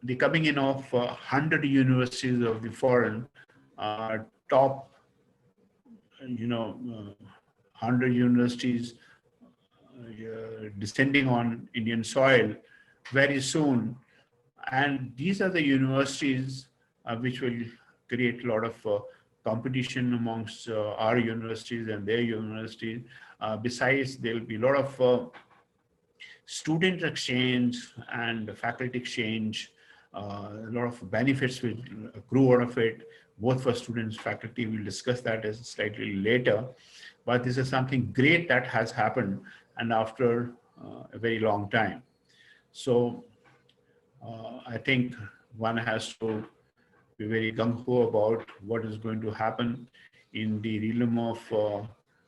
the coming in of 100 universities of the foreign top, 100 universities descending on Indian soil very soon. And these are the universities which will create a lot of competition amongst our universities and their universities. Besides, there will be a lot of student exchange and faculty exchange. A lot of benefits will accrue out of it, both for students, faculty. We'll discuss that as slightly later. But this is something great that has happened, and after a very long time. So I think one has to be very gung-ho about what is going to happen in the realm of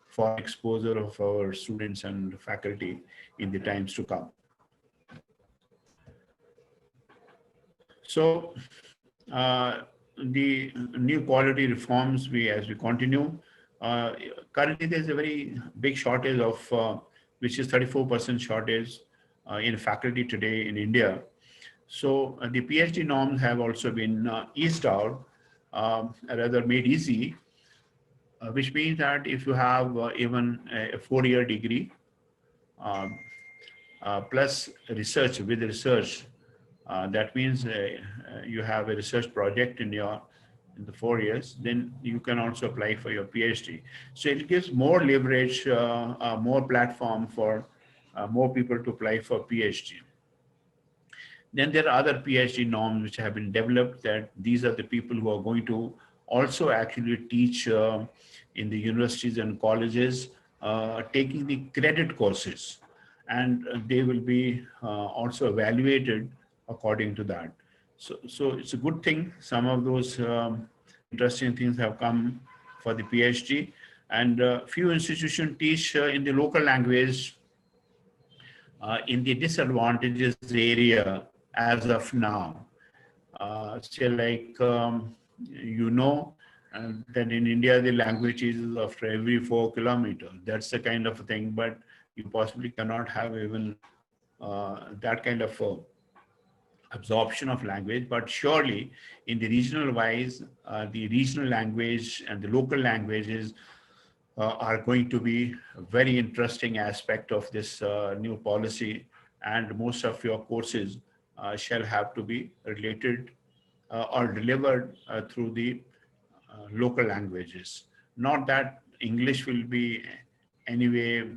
foreign exposure of our students and faculty in the times to come. So the new quality reforms, as we continue, currently there's a very big shortage of, which is 34% shortage in faculty today in India. So the PhD norms have also been eased out, rather made easy, which means that if you have even a 4-year degree plus research, with research, that means you have a research project in the 4 years, then you can also apply for your PhD. So it gives more leverage, more platform for more people to apply for PhD. Then there are other PhD norms which have been developed, that these are the people who are going to also actually teach in the universities and colleges, taking the credit courses, and they will be also evaluated according to that. So it's a good thing. Some of those interesting things have come for the PhD, and few institutions teach in the local language in the disadvantages area as of now. Say like, that in India, the language is after every 4 kilometers. That's the kind of thing, but you possibly cannot have even that kind of absorption of language. But surely in the regional wise, the regional language and the local languages are going to be a very interesting aspect of this new policy, and most of your courses shall have to be related or delivered through the local languages. Not that English will be anyway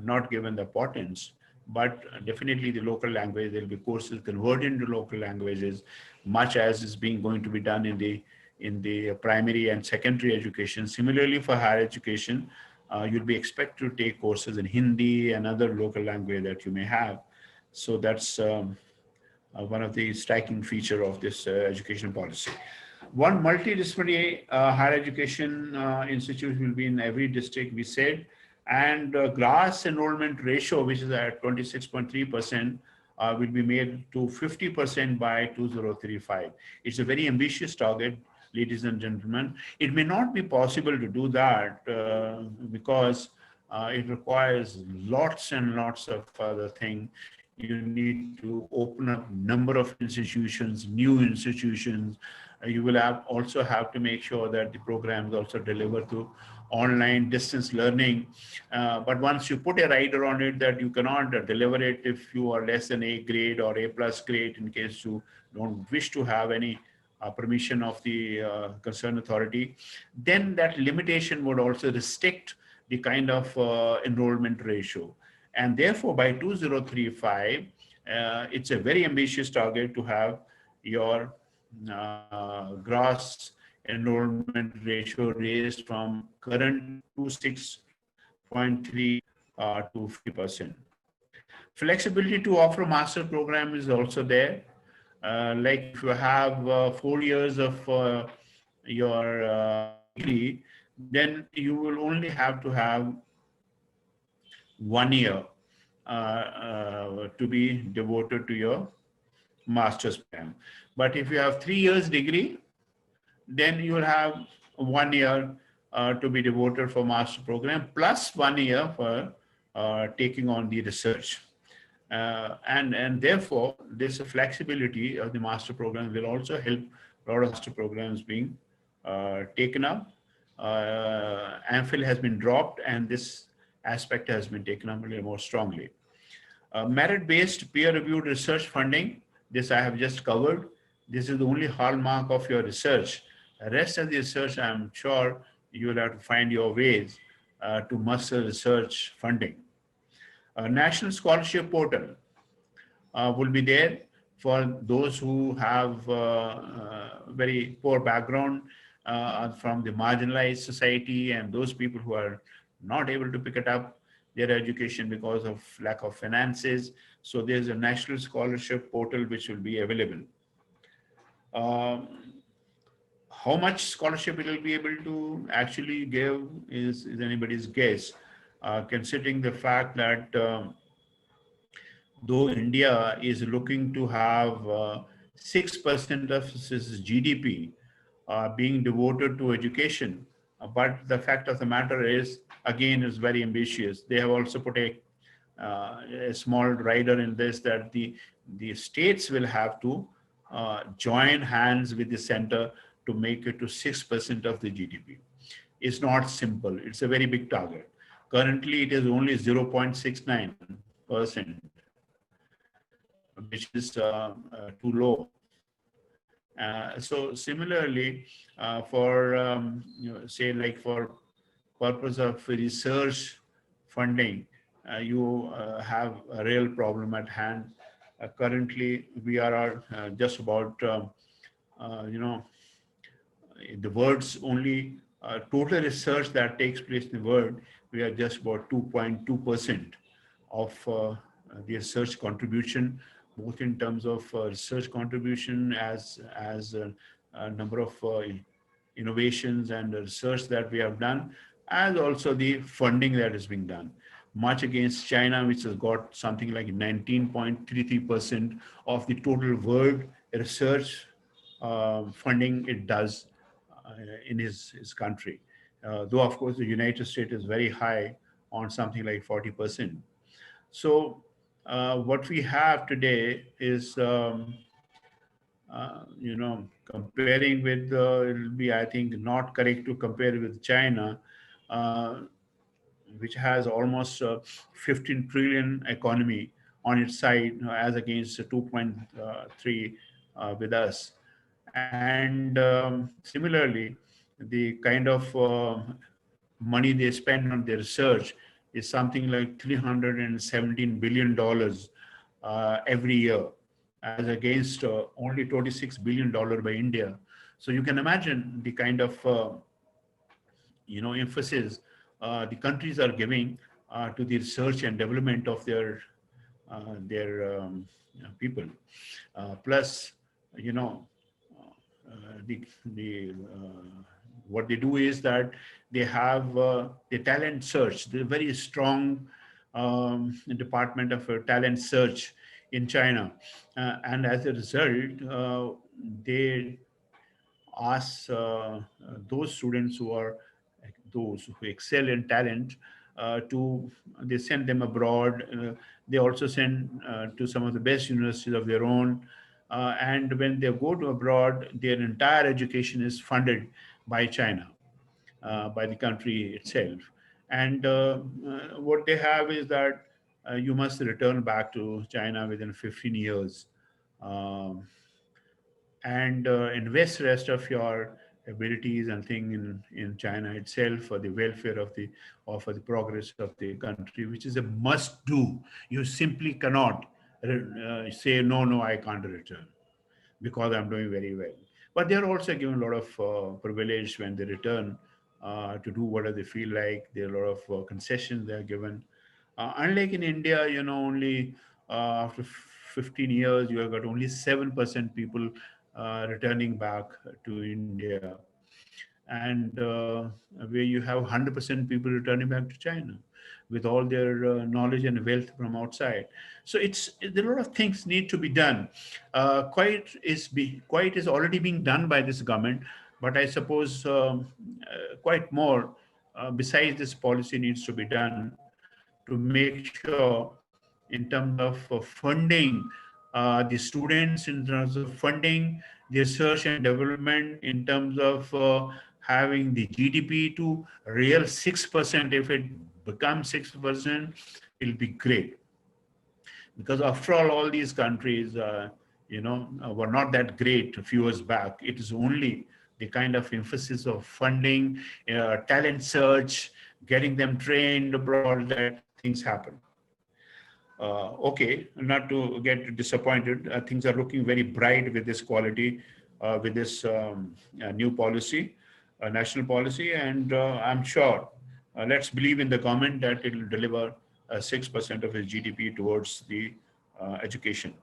not given the importance. But definitely the local language, there will be courses converted into local languages, much as is being going to be done in the primary and secondary education. Similarly, for higher education, you'll be expected to take courses in Hindi and other local language that you may have. So that's one of the striking feature of this education policy. One multidisciplinary higher education institute will be in every district, we said, and gross enrollment ratio, which is at 26.3%, will be made to 50% by 2035. It's a very ambitious target, ladies and gentlemen. It may not be possible to do that because it requires lots and lots of other things. You need to open up number of institutions, new institutions. You will also have to make sure that the programs also deliver to online distance learning. But once you put a rider on it that you cannot deliver it if you are less than A grade or A plus grade, in case you don't wish to have any permission of the concerned authority, then that limitation would also restrict the kind of enrollment ratio. And therefore, by 2035, it's a very ambitious target to have your gross enrollment ratio raised from current 26.3 to 50%. Flexibility to offer master program is also there. Like if you have 4 years of your degree, then you will only have to have 1 year to be devoted to your master's program. But if you have 3 years degree, then you will have 1 year to be devoted for master program plus 1 year for taking on the research. And therefore, this flexibility of the master program will also help a lot of master programs being taken up. AMPHIL has been dropped, and this aspect has been taken up a little more strongly. Merit-based peer-reviewed research funding, this I have just covered. This is the only hallmark of your research. The rest of the research, I'm sure you will have to find your ways to muster research funding. A national scholarship portal will be there for those who have very poor background from the marginalized society and those people who are not able to pick it up their education because of lack of finances. So there's a national scholarship portal which will be available. How much scholarship it will be able to actually give is anybody's guess, considering the fact that though India is looking to have 6% of its GDP being devoted to education, but the fact of the matter is, again, is very ambitious. They have also put a small rider in this, that the states will have to join hands with the center to make it to 6% of the GDP. It's not simple. It's a very big target. Currently, it is only 0.69%, which is too low. So similarly, for say like for purpose of research funding, you have a real problem at hand. Currently, we are just about the world's only total research that takes place in the world. We are just about 2.2% of the research contribution, both in terms of research contribution as a number of innovations and research that we have done, as also the funding that is being done. Much against China, which has got something like 19.33% of the total world research funding it does in his country. Though, of course, the United States is very high on something like 40%. So what we have today is, comparing with, it'll be, I think, not correct to compare with China, which has almost 15 trillion economy on its side, as against 2.3 with us. And similarly, the kind of money they spend on their research is something like $317 billion every year, as against only $26 billion by India. So you can imagine the kind of emphasis the countries are giving to the research and development of their people. Plus, you know, the what they do is that they have the talent search, the very strong department of talent search in China, and as a result, they ask those students who are those who excel in talent to they send them abroad. They also send to some of the best universities of their own. And when they go to abroad, their entire education is funded by China, by the country itself. And what they have is that you must return back to China within 15 years. Um, and invest rest of your abilities and thing in China itself for the welfare of the or for the progress of the country, which is a must do. You simply cannot say no, I can't return because I'm doing very well. But they're also given a lot of privilege when they return to do whatever they feel like. There are a lot of concessions they're given. Unlike in India, only after 15 years, you have got only 7% people returning back to India. And where you have 100% people returning back to China with all their knowledge and wealth from outside. So there are a lot of things need to be done. Quite is already being done by this government, but I suppose quite more besides this policy needs to be done to make sure in terms of funding the students, in terms of funding the research and development, in terms of having the GDP to real 6%. If it becomes 6%, it'll be great. Because after all these countries, were not that great a few years back. It is only the kind of emphasis of funding, talent search, getting them trained abroad that things happen. Okay, not to get disappointed. Things are looking very bright with this quality, with this new policy, national policy, and I'm sure. Let's believe in the government that it will deliver 6% of its GDP towards the education.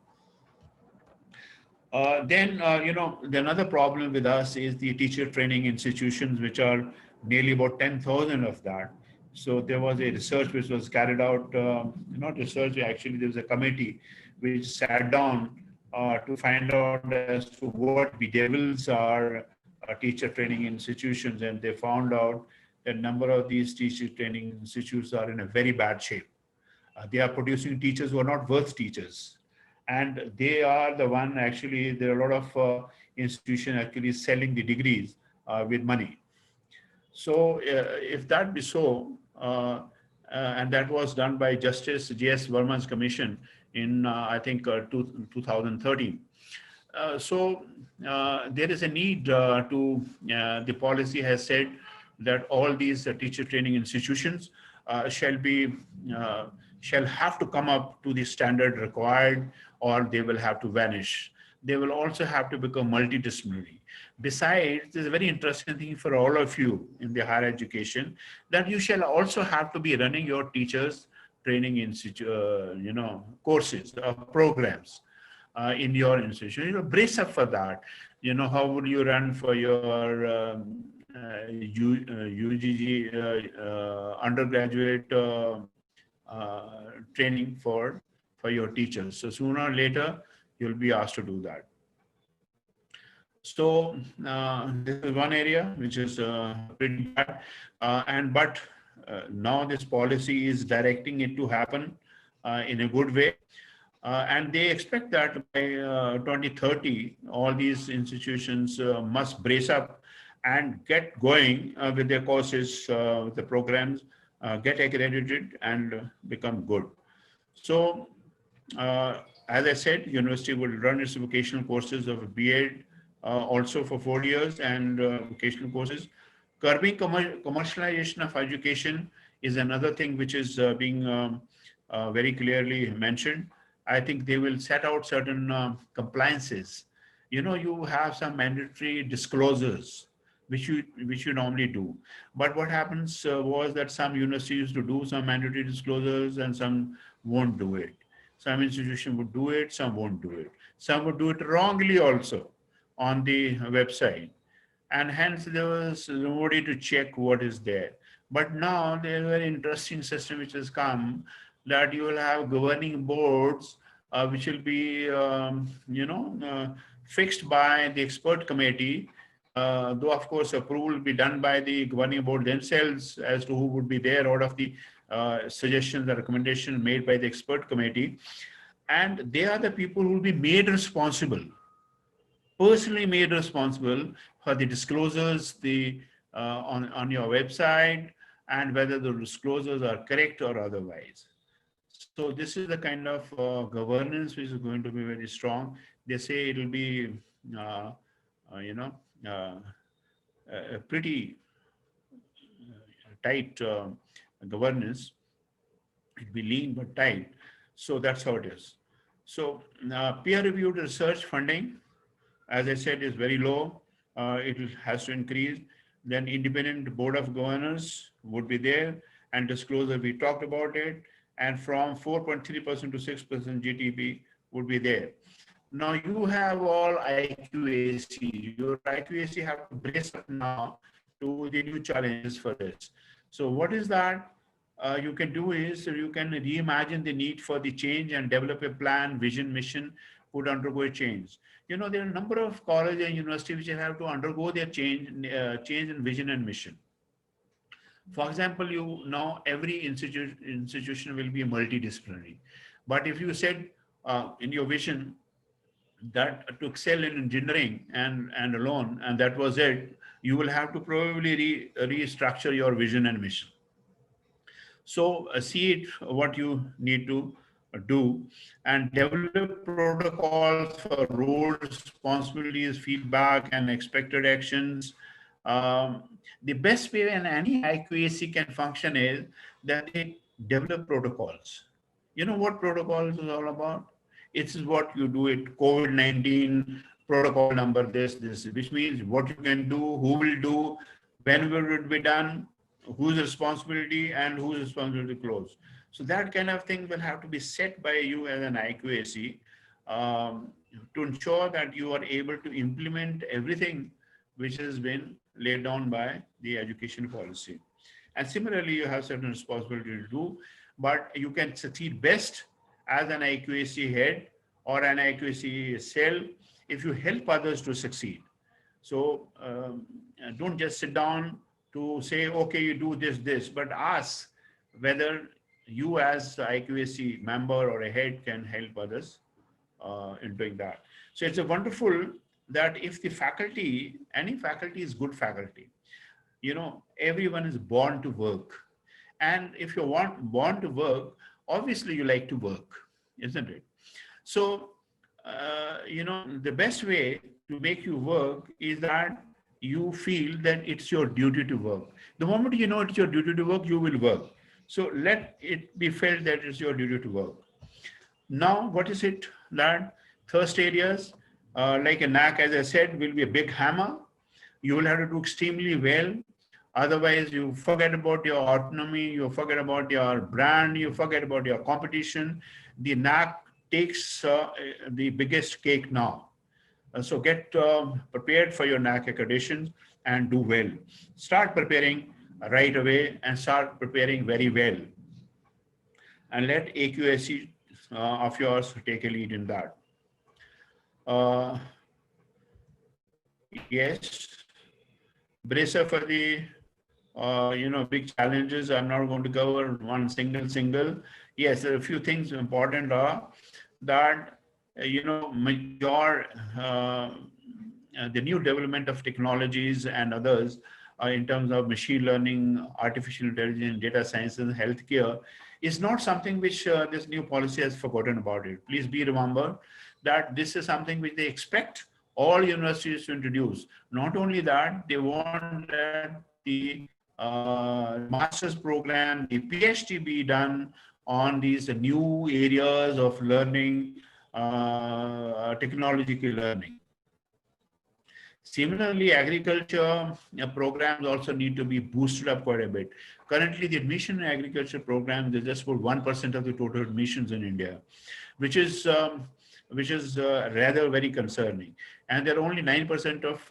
The another problem with us is the teacher training institutions, which are nearly about 10,000 of that. So there was a research which was carried out, not research, actually there was a committee which sat down to find out as to what the devils are teacher training institutions, and they found out that a number of these teacher training institutes are in a very bad shape. They are producing teachers who are not worth teachers. And they are the one, actually, there are a lot of institutions actually selling the degrees with money. So if that be so, and that was done by Justice J.S. Verma's commission in, I think, 2013. There is a need the policy has said that all these teacher training institutions shall have to come up to the standard required, or they will have to vanish. They will also have to become multidisciplinary. Besides, there's a very interesting thing for all of you in the higher education, that you shall also have to be running your teachers training institute, courses or programs in your institution. Brace up for that. How would you run for your UGG undergraduate training for your teachers? So sooner or later, you'll be asked to do that. So this is one area which is pretty bad, but now this policy is directing it to happen in a good way, and they expect that by 2030, all these institutions must brace up and get going with their courses, with the programs, get accredited and become good. So, as I said, university will run its vocational courses of BEd also for 4 years, and vocational courses Curbing commercialization of education is another thing which is being very clearly mentioned. I think they will set out certain compliances. You know, you have some mandatory disclosures which you normally do. But what happens was that some universities used to do some mandatory disclosures and some won't do it. Some institution would do it, some won't do it. Some would do it wrongly also on the website, and hence there was nobody to check what is there. But now there's a very interesting system which has come, that you will have governing boards which will be fixed by the expert committee, though of course approval will be done by the governing board themselves as to who would be there out of the suggestions or recommendations made by the expert committee. And they are the people who will be made responsible, personally made responsible for the disclosures on your website, and whether the disclosures are correct or otherwise. So this is the kind of governance which is going to be very strong. They say it will be, uh, you know, uh, a pretty tight governance. It will be lean but tight. So that's how it is. So peer-reviewed research funding, as I said, is very low. It has to increase. Then independent board of governors would be there, and disclosure, we talked about it. And from 4.3% to 6% GDP would be there. Now you have all IQAC. Your IQAC have to brace up now to the new challenges for this. So what is that? You can do is you can reimagine the need for the change and develop a plan, vision, mission would undergo a change. You know, there are a number of colleges and universities which have to undergo their change in vision and mission. For example, you know, every institution will be multidisciplinary. But if you said in your vision that to excel in engineering and alone, and that was it, you will have to probably restructure your vision and mission. So see it what you need to do, and develop protocols for roles, responsibilities, feedback, and expected actions. Um, the best way in any IQAC can function is that they develop protocols. You know what protocols is all about? It's what you do it, COVID-19 protocol number this, which means what you can do, who will do, when will it be done, whose responsibility, and whose responsibility to close. So that kind of thing will have to be set by you as an IQAC to ensure that you are able to implement everything which has been laid down by the education policy. And similarly, you have certain responsibility to do, but you can succeed best as an IQAC head or an IQAC cell if you help others to succeed. So don't just sit down to say, okay, you do this, but ask whether you as the IQAC member or a head can help others in doing that. So it's a wonderful that if the faculty, any faculty is good faculty, you know, everyone is born to work. And if you're born to work, obviously you like to work, isn't it? So, you know, the best way to make you work is that you feel that it's your duty to work. The moment you know it's your duty to work, you will work. So let it be felt that it's your duty to work. Now, what is it that thirst areas, like a knack, as I said, will be a big hammer. You will have to do extremely well. Otherwise, you forget about your autonomy, you forget about your brand, you forget about your competition. The knack takes the biggest cake now. So get prepared for your knack accreditation and do well. Start preparing right away and start preparing very well. And let AQSC of yours take a lead in that. Yes, brace up for the big challenges. I'm not going to cover one single. Yes, there are a few things important are that the new development of technologies and others in terms of machine learning, artificial intelligence, data science, and healthcare is not something which this new policy has forgotten about it. Please be remembered that this is something which they expect all universities to introduce. Not only that, they want that the master's program, the PhD be done on these new areas of learning, technological learning. Similarly, agriculture programs also need to be boosted up quite a bit. Currently, the admission in agriculture programs is just about 1% of the total admissions in India, which is rather very concerning. And there are only 9% of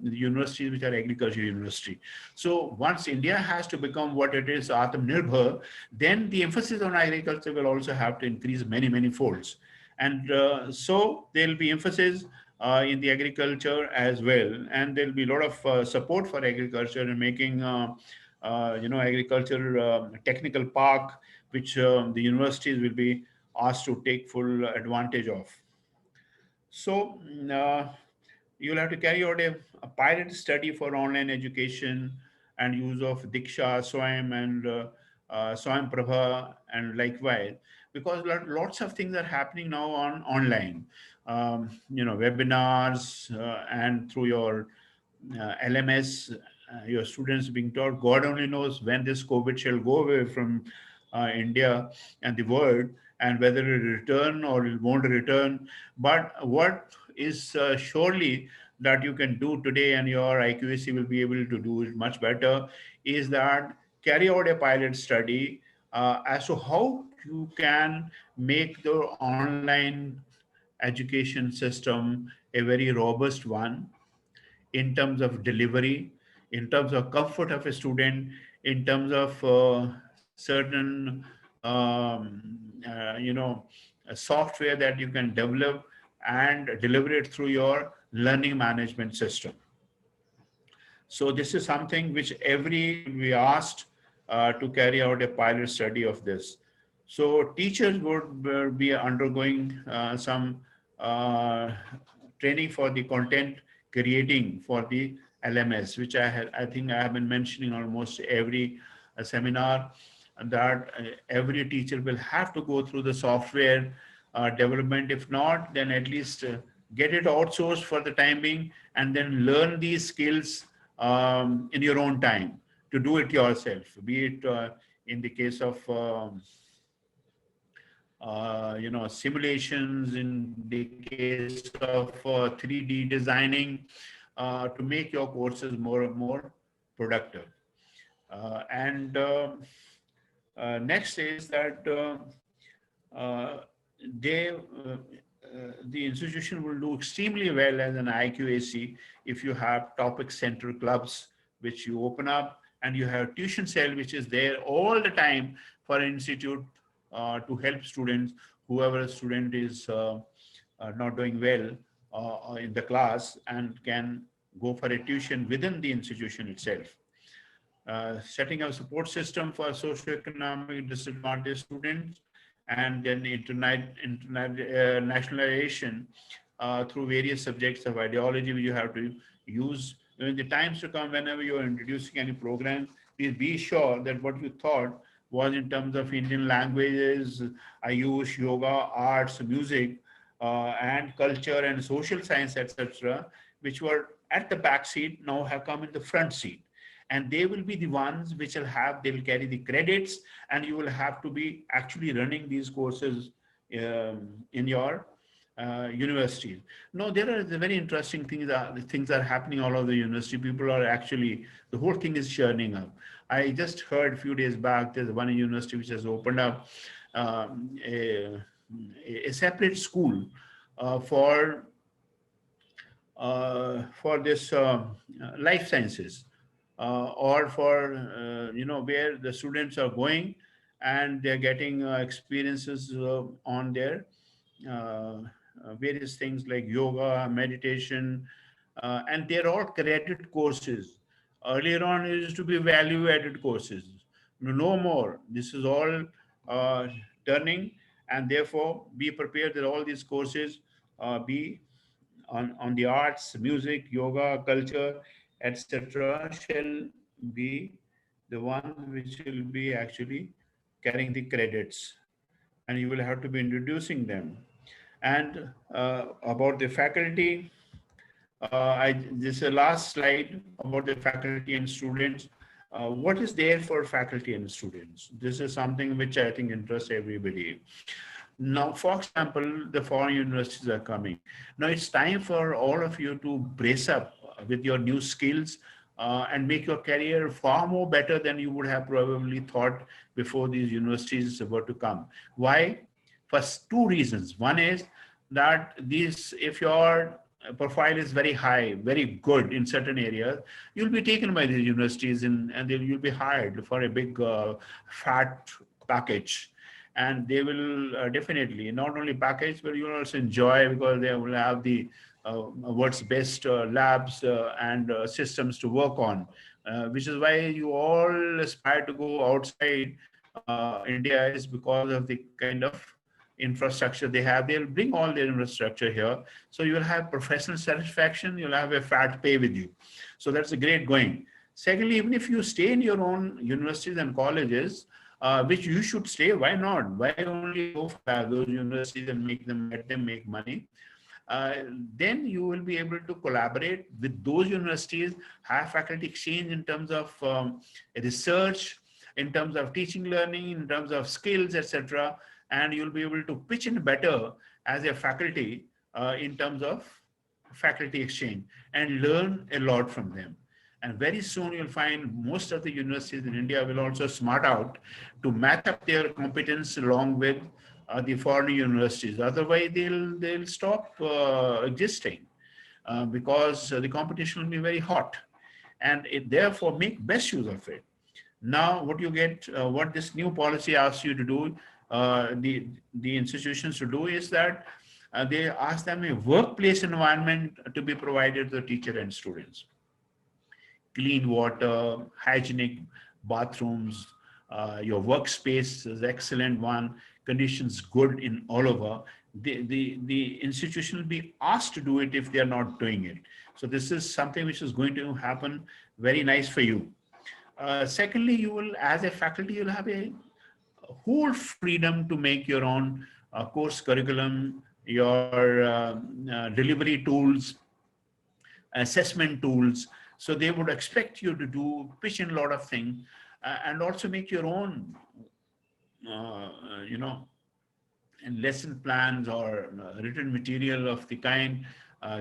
the universities which are agriculture university. So once India has to become what it is, Atmanirbhar, then the emphasis on agriculture will also have to increase many, many folds. And so there will be emphasis in the agriculture as well, and there will be a lot of support for agriculture and making agriculture technical park, which the universities will be asked to take full advantage of. So you'll have to carry out a pilot study for online education and use of Diksha, Swayam, and Swayam Prabha, and likewise, because lots of things are happening now on online, webinars, and through your LMS, your students being taught. God only knows when this COVID shall go away from India and the world, and whether it will return or it won't return. But what is surely that you can do today, and your IQAC will be able to do it much better, is that carry out a pilot study as to how you can make the online education system a very robust one in terms of delivery, in terms of comfort of a student, in terms of certain, a software that you can develop and deliver it through your learning management system. So this is something which we asked to carry out a pilot study of this. So teachers would be undergoing some uh, training for the content creating for the LMS, which I think I have been mentioning almost every seminar, that every teacher will have to go through the software development. If not, then at least get it outsourced for the time being, and then learn these skills in your own time to do it yourself, be it in the case of simulations, in the case of 3D designing, to make your courses more and more productive. And next is that uh, they the institution will do extremely well as an IQAC if you have topic center clubs which you open up, and you have tuition cell which is there all the time for an institute to help students, whoever student is not doing well in the class, and can go for a tuition within the institution itself. Setting up support system for socioeconomic disadvantaged students, and then internationalization through various subjects of ideology which you have to use. In the times to come, whenever you are introducing any program, please be sure that what you thought was in terms of Indian languages, Ayush, yoga, arts, music, and culture and social science, etc., which were at the back seat, now have come in the front seat. And they will be the ones which they will carry the credits, and you will have to be actually running these courses in your universities. No, there are the very interesting things. Things are happening all over the university. People are actually, the whole thing is churning up. I just heard a few days back, there's one university which has opened up um, a, a separate school for this life sciences, or for where the students are going and they're getting experiences on their various things like yoga, meditation, and they're all credit courses. Earlier on, it used to be value-added courses. No more. This is all uh, turning, and therefore be prepared that all these courses be on the arts, music, yoga, culture, etc., shall be the ones which will be actually carrying the credits, and you will have to be introducing them. And about the faculty, This is the last slide about the faculty and students. What is there for faculty and students? This is something which I think interests everybody. Now, for example, the foreign universities are coming. Now it's time for all of you to brace up with your new skills and make your career far more better than you would have probably thought before these universities were to come. Why? For two reasons. One is that if your profile is very high, very good in certain areas, you'll be taken by these universities and you'll be hired for a big fat package. And they will definitely not only package, but you will also enjoy because they will have the world's best labs and systems to work on, which is why you all aspire to go outside India, is because of the kind of infrastructure they have. They'll bring all their infrastructure here. So you'll have professional satisfaction, you'll have a fat pay with you. So that's a great going. Secondly, even if you stay in your own universities and colleges, which you should stay, why not? Why only go for those universities and let them make money? Then you will be able to collaborate with those universities, have faculty exchange in terms of research, in terms of teaching, learning, in terms of skills, etc. And you'll be able to pitch in better as a faculty in terms of faculty exchange and learn a lot from them. And very soon you'll find most of the universities in India will also smart out to match up their competence along with the foreign universities. Otherwise, they'll stop existing because the competition will be very hot, and therefore make best use of it. Now, what you get, what this new policy asks you to do, the institutions to do, is that they ask them a workplace environment to be provided to the teacher and students. Clean water, hygienic bathrooms, your workspace is excellent one, conditions good in all over. The institution will be asked to do it if they are not doing it. So this is something which is going to happen very nice for you. Secondly, you will, as a faculty, you'll have a whole freedom to make your own course curriculum, your delivery tools, assessment tools. So they would expect you to pitch in a lot of things and also make your own, and lesson plans or written material of the kind,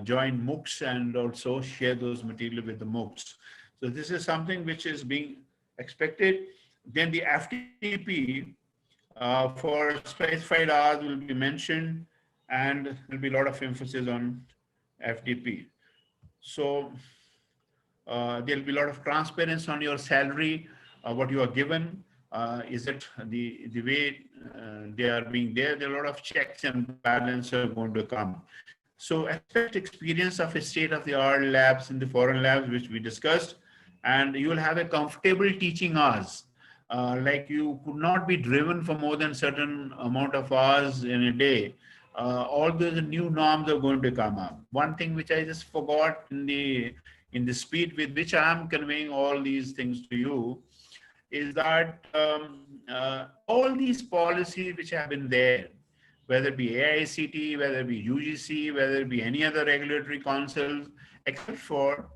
join MOOCs and also share those material with the MOOCs. So this is something which is being expected. Then the FTP for specified hours will be mentioned, and there'll be a lot of emphasis on FTP. So there'll be a lot of transparency on your salary, what you are given. Is it the way they are being there? There are a lot of checks and balances are going to come. So expect experience of a state-of-the-art labs in the foreign labs, which we discussed, and you will have a comfortable teaching hours. Like you could not be driven for more than certain amount of hours in a day. All those new norms are going to come up. One thing which I just forgot in the speed with which I am conveying all these things to you is that all these policies which have been there, whether it be AICT, whether it be UGC, whether it be any other regulatory councils, except for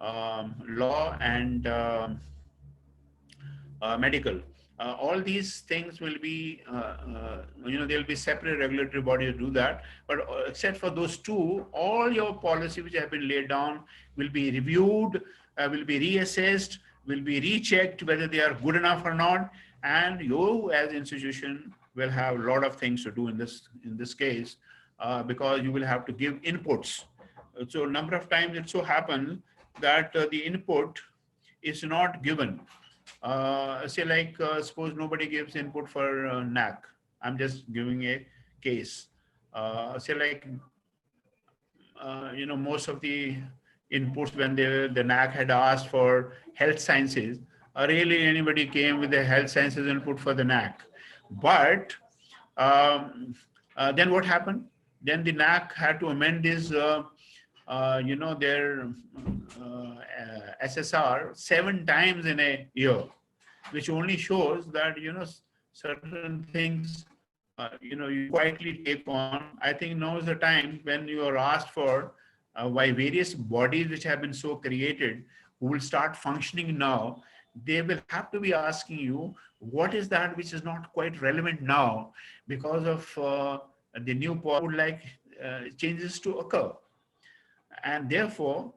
law and medical. All these things will be, there'll be separate regulatory bodies to do that. But except for those two, all your policy which have been laid down will be reviewed, will be reassessed, will be rechecked whether they are good enough or not. And you as institution will have a lot of things to do in this case because you will have to give inputs. So a number of times it so happens that the input is not given. Say like suppose nobody gives input for NAC. I'm just giving a case. Say like most of the inputs when the NAC had asked for health sciences, really anybody came with the health sciences input for the NAC. But then what happened? Then the NAC had to amend this, their SSR 7 times in a year, which only shows that, certain things, you quietly take on. I think now is the time when you are asked for why various bodies which have been so created, who will start functioning now, they will have to be asking you, what is that which is not quite relevant now because of the new policy would like changes to occur. And therefore,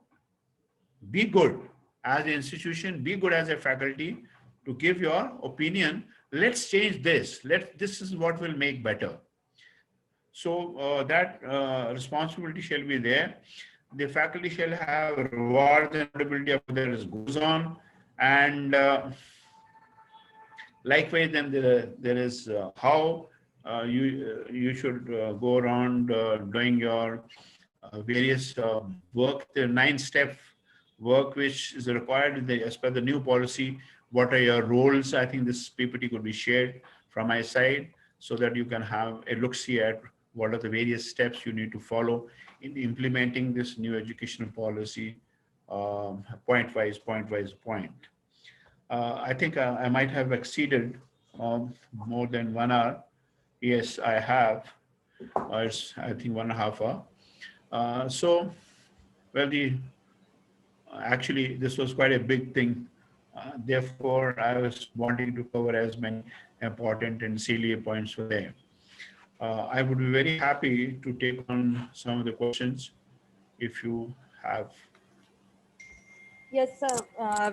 be good as an institution, be good as a faculty to give your opinion. Let's change this. This is what will make better. So that responsibility shall be there. The faculty shall have rewards and accountability of that is goes on. And likewise, then there is how you should go around doing your various work, the 9-step work which is required as per the new policy. What are your roles? I think this PPT could be shared from my side so that you can have a look-see at what are the various steps you need to follow in implementing this new educational policy, point. I think I might have exceeded more than 1 hour. Yes, I have. It's, I think, 1.5 hours. So, well, actually, this was quite a big thing. Therefore, I was wanting to cover as many important and salient points for there. I would be very happy to take on some of the questions if you have. Yes, sir.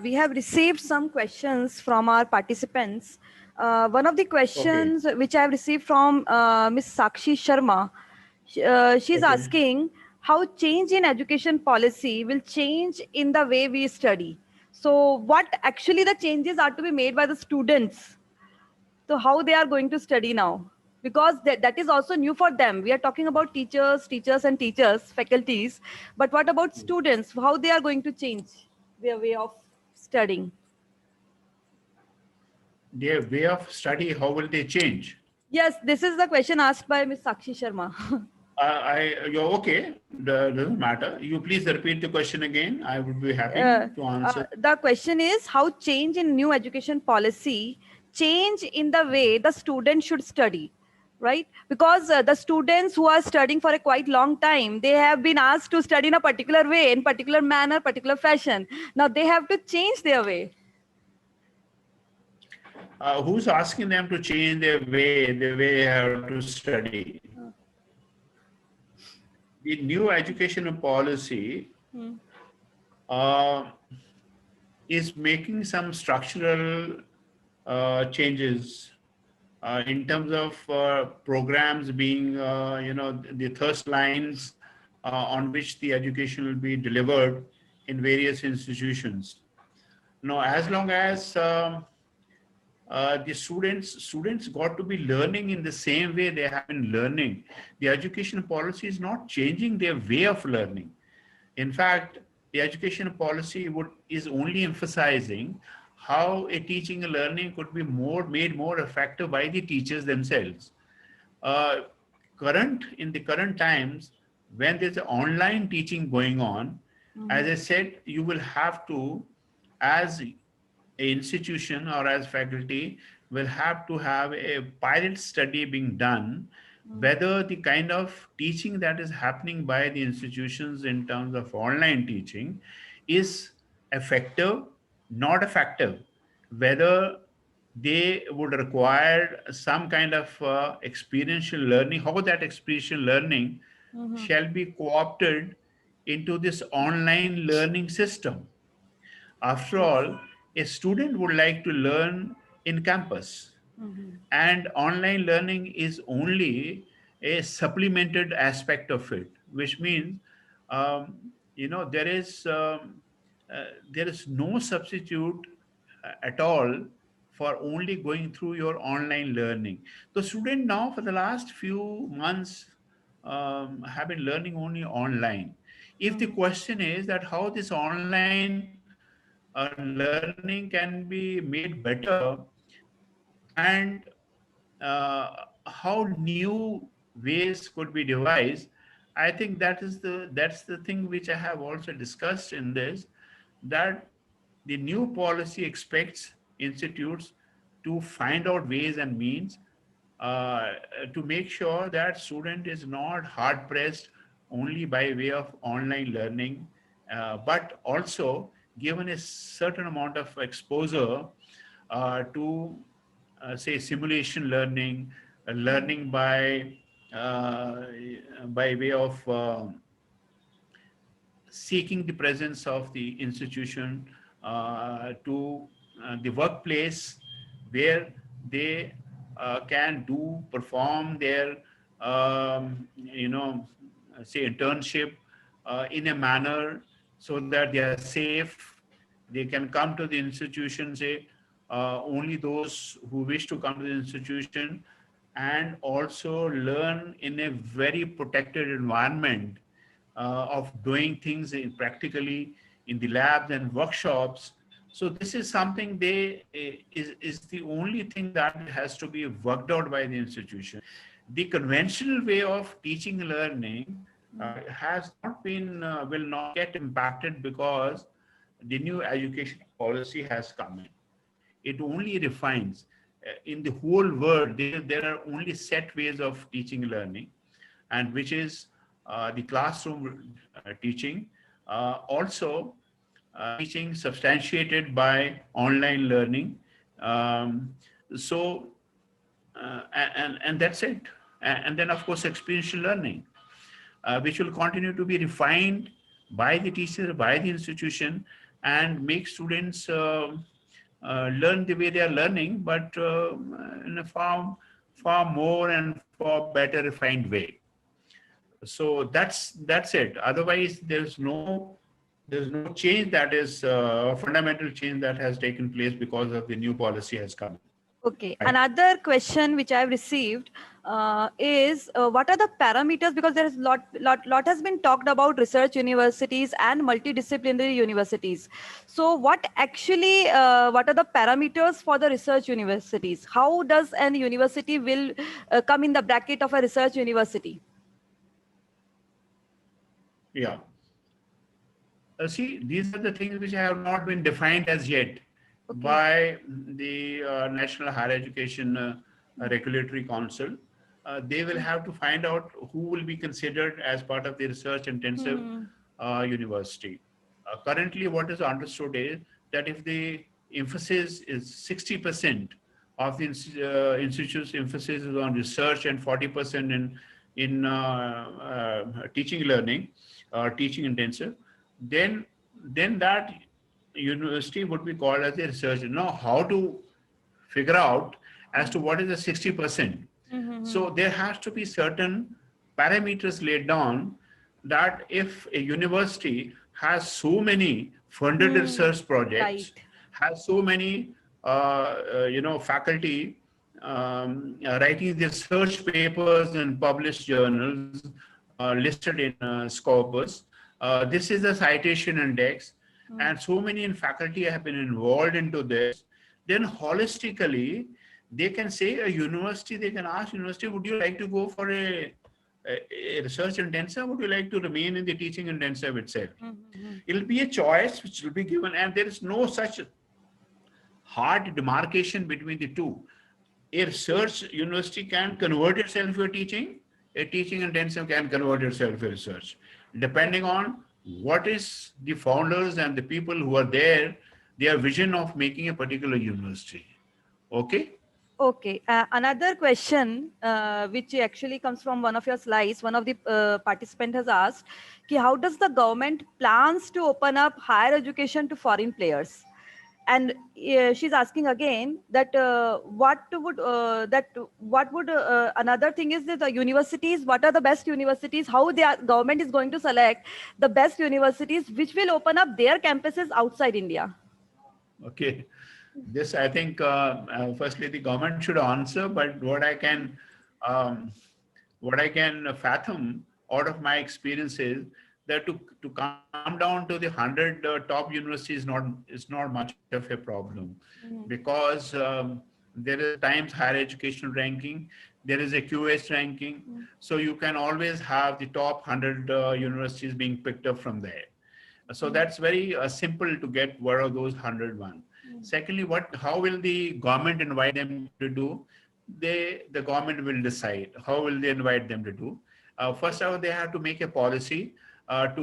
We have received some questions from our participants. One of the questions which I have received from Ms. Sakshi Sharma, she's asking how change in education policy will change in the way we study. So what actually the changes are to be made by the students? So how they are going to study now? Because that is also new for them. We are talking about teachers, faculties, but what about students? How they are going to change their way of studying? Their way of study, how will they change? Yes, this is the question asked by Ms. Sakshi Sharma. You're okay. Doesn't matter. You please repeat the question again. I would be happy to answer. The question is how change in new education policy change in the way the student should study, right? Because the students who are studying for a quite long time, they have been asked to study in a particular way, in particular manner, particular fashion. Now they have to change their way. Who's asking them to change their way, the way they have to study? The new educational policy is making some structural changes in terms of programs being, the thirst lines on which the education will be delivered in various institutions. Now, as long as the students got to be learning in the same way they have been learning, the education policy is not changing their way of learning. In fact, the education policy is only emphasizing how a teaching and learning could be made more effective by the teachers themselves. In the current times, when there's an online teaching going on, as I said, you will have to, as an institution or as faculty, will have to have a pilot study being done whether the kind of teaching that is happening by the institutions in terms of online teaching is effective, not effective, whether they would require some kind of experiential learning, how that experiential learning shall be co-opted into this online learning system. After all, a student would like to learn in campus, and online learning is only a supplemented aspect of it, which means, there is no substitute at all for only going through your online learning. The student now for the last few months have been learning only online. If the question is that how this online learning can be made better, and how new ways could be devised, I think that's the thing which I have also discussed in this, that the new policy expects institutes to find out ways and means to make sure that student is not hard pressed only by way of online learning, but also given a certain amount of exposure to, say, simulation learning, learning uh, by way of seeking the presence of the institution to the workplace where they can perform their, say, internship in a manner so that they are safe. They can come to the institution, say, only those who wish to come to the institution, and also learn in a very protected environment of doing things in practically in the labs and workshops. So this is something is the only thing that has to be worked out by the institution. The conventional way of teaching and learning has not been will not get impacted because the new education policy has come in. It only refines. In the whole world, there are only set ways of teaching and learning, and which is the classroom teaching, also teaching substantiated by online learning. Um, so, and that's it. And then, of course, experiential learning, which will continue to be refined by the teacher, by the institution, and make students learn the way they are learning, but in a far more and far better refined way. So that's it. Otherwise, there's no change that is fundamental change that has taken place because of the new policy has come. Okay. Right. Another question which I've received is what are the parameters? Because there is lot has been talked about research universities and multidisciplinary universities. So what actually what are the parameters for the research universities? How does an university will come in the bracket of a research university? Yeah. See, these are the things which have not been defined as yet by the National Higher Education Regulatory Council. They will have to find out who will be considered as part of the research intensive university. Currently, what is understood is that if the emphasis is 60% of the institute's emphasis is on research and 40% in teaching learning, teaching intensive, then that university would be called as a research. Now, how to figure out as to what is the 60%? So there has to be certain parameters laid down that if a university has so many funded research projects, Right. has so many faculty writing research papers in published journals listed in Scopus. This is the citation index, and so many in faculty have been involved into this. Then holistically, they can say a university, they can ask university, would you like to go for a research intensive? Would you like to remain in the teaching intensive itself? It'll be a choice which will be given, and there is no such hard demarcation between the two. A research university can convert itself to a teaching intensive can convert itself to research, depending on what is the founders and the people who are there, their vision of making a particular university. Okay? Okay. Another question, which actually comes from one of your slides, one of the participant has asked, how does the government plans to open up higher education to foreign players? And she's asking again that what would another thing is that the universities, what are the best universities? How the government is going to select the best universities which will open up their campuses outside India? Okay. This, I think, firstly, the government should answer, but um, what I can fathom out of my experience is that to come down to the 100 top universities is not much of a problem, because there is a Times Higher Education ranking, there is a QS ranking, so you can always have the top 100 universities being picked up from there. So that's very simple to get what are those 101. Secondly, how will the government invite them to do? The government will decide how will they invite them to do. First of all, they have to make a policy Right.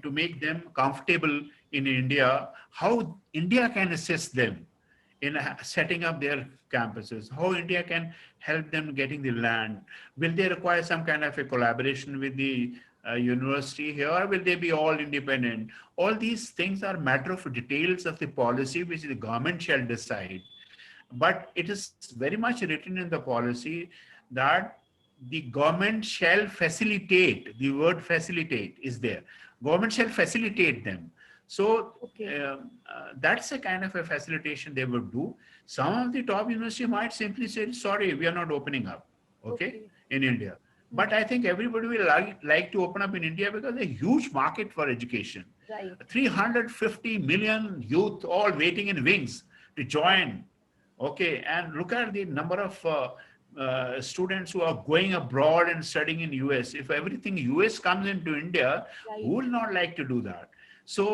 to make them comfortable in India, how India can assist them in setting up their campuses, how India can help them getting the land. Will they require some kind of a collaboration with the university here, or will they be all independent? All these things are matter of details of the policy which the government shall decide. But it is very much written in the policy that the government shall facilitate, the word facilitate is there. Government shall facilitate them. So Okay. that's a kind of a facilitation they would do. Some of the top university might simply say, sorry, we are not opening up, okay, Okay. in India. But I think everybody will like to open up in India because a huge market for education. Right. 350 million youth all waiting in wings to join. Okay, and look at the number of students who are going abroad and studying in US. If everything US comes into India, who Right. will not like to do that? So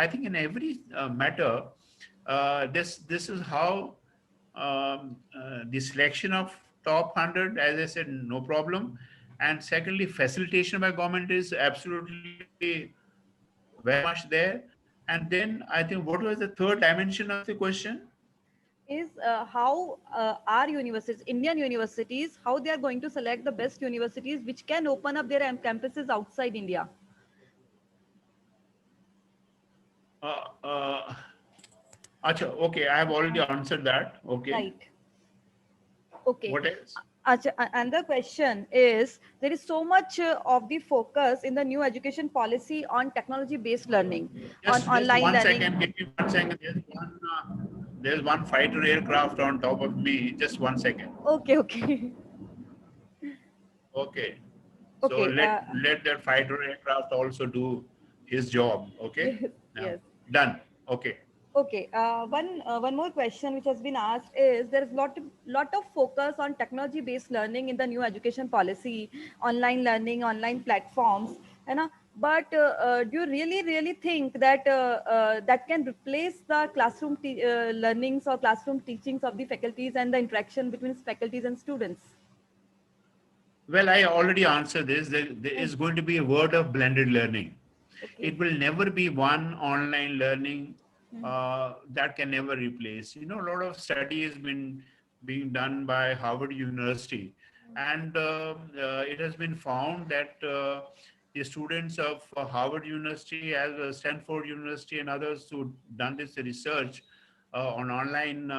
I think in every matter, this is how the selection of top 100, as I said, no problem. And secondly, facilitation by government is absolutely very much there. And then I think what was the third dimension of the question? Is how our universities, Indian universities, how they are going to select the best universities which can open up their campuses outside India. Uh, uh, Acha, okay, I have already answered that. Okay. Right. Okay. What else? Another question is, there is so much of the focus in the new education policy on technology based learning, on Just online one learning. second. Give me 1 second. There's one fighter aircraft on top of me. Just 1 second. Okay. Okay. Okay. So Okay. let that fighter aircraft also do his job. Okay. Yes. Now, Yes. done. Okay. Okay. One more question which has been asked is, there is lot of focus on technology based learning in the new education policy, online learning, online platforms, you know. But do you really think that that can replace the classroom learnings or classroom teachings of the faculties and the interaction between faculties and students? Well, I already answered this. There is going to be a word of blended learning. Okay. It will never be one online learning Hmm. that can never replace. You know, a lot of study has been being done by Harvard University, and it has been found that the students of Harvard University, as well as Stanford University, and others who done this research on online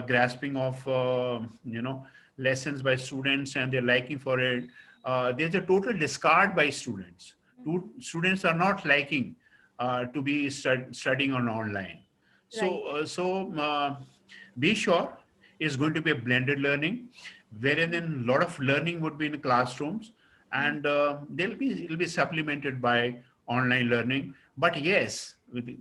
grasping of lessons by students and their liking for it, there's a total discard by students. Students are not liking to be studying on online. Right. So be sure it's going to be a blended learning, wherein a lot of learning would be in classrooms, and it'll be supplemented by online learning. But yes,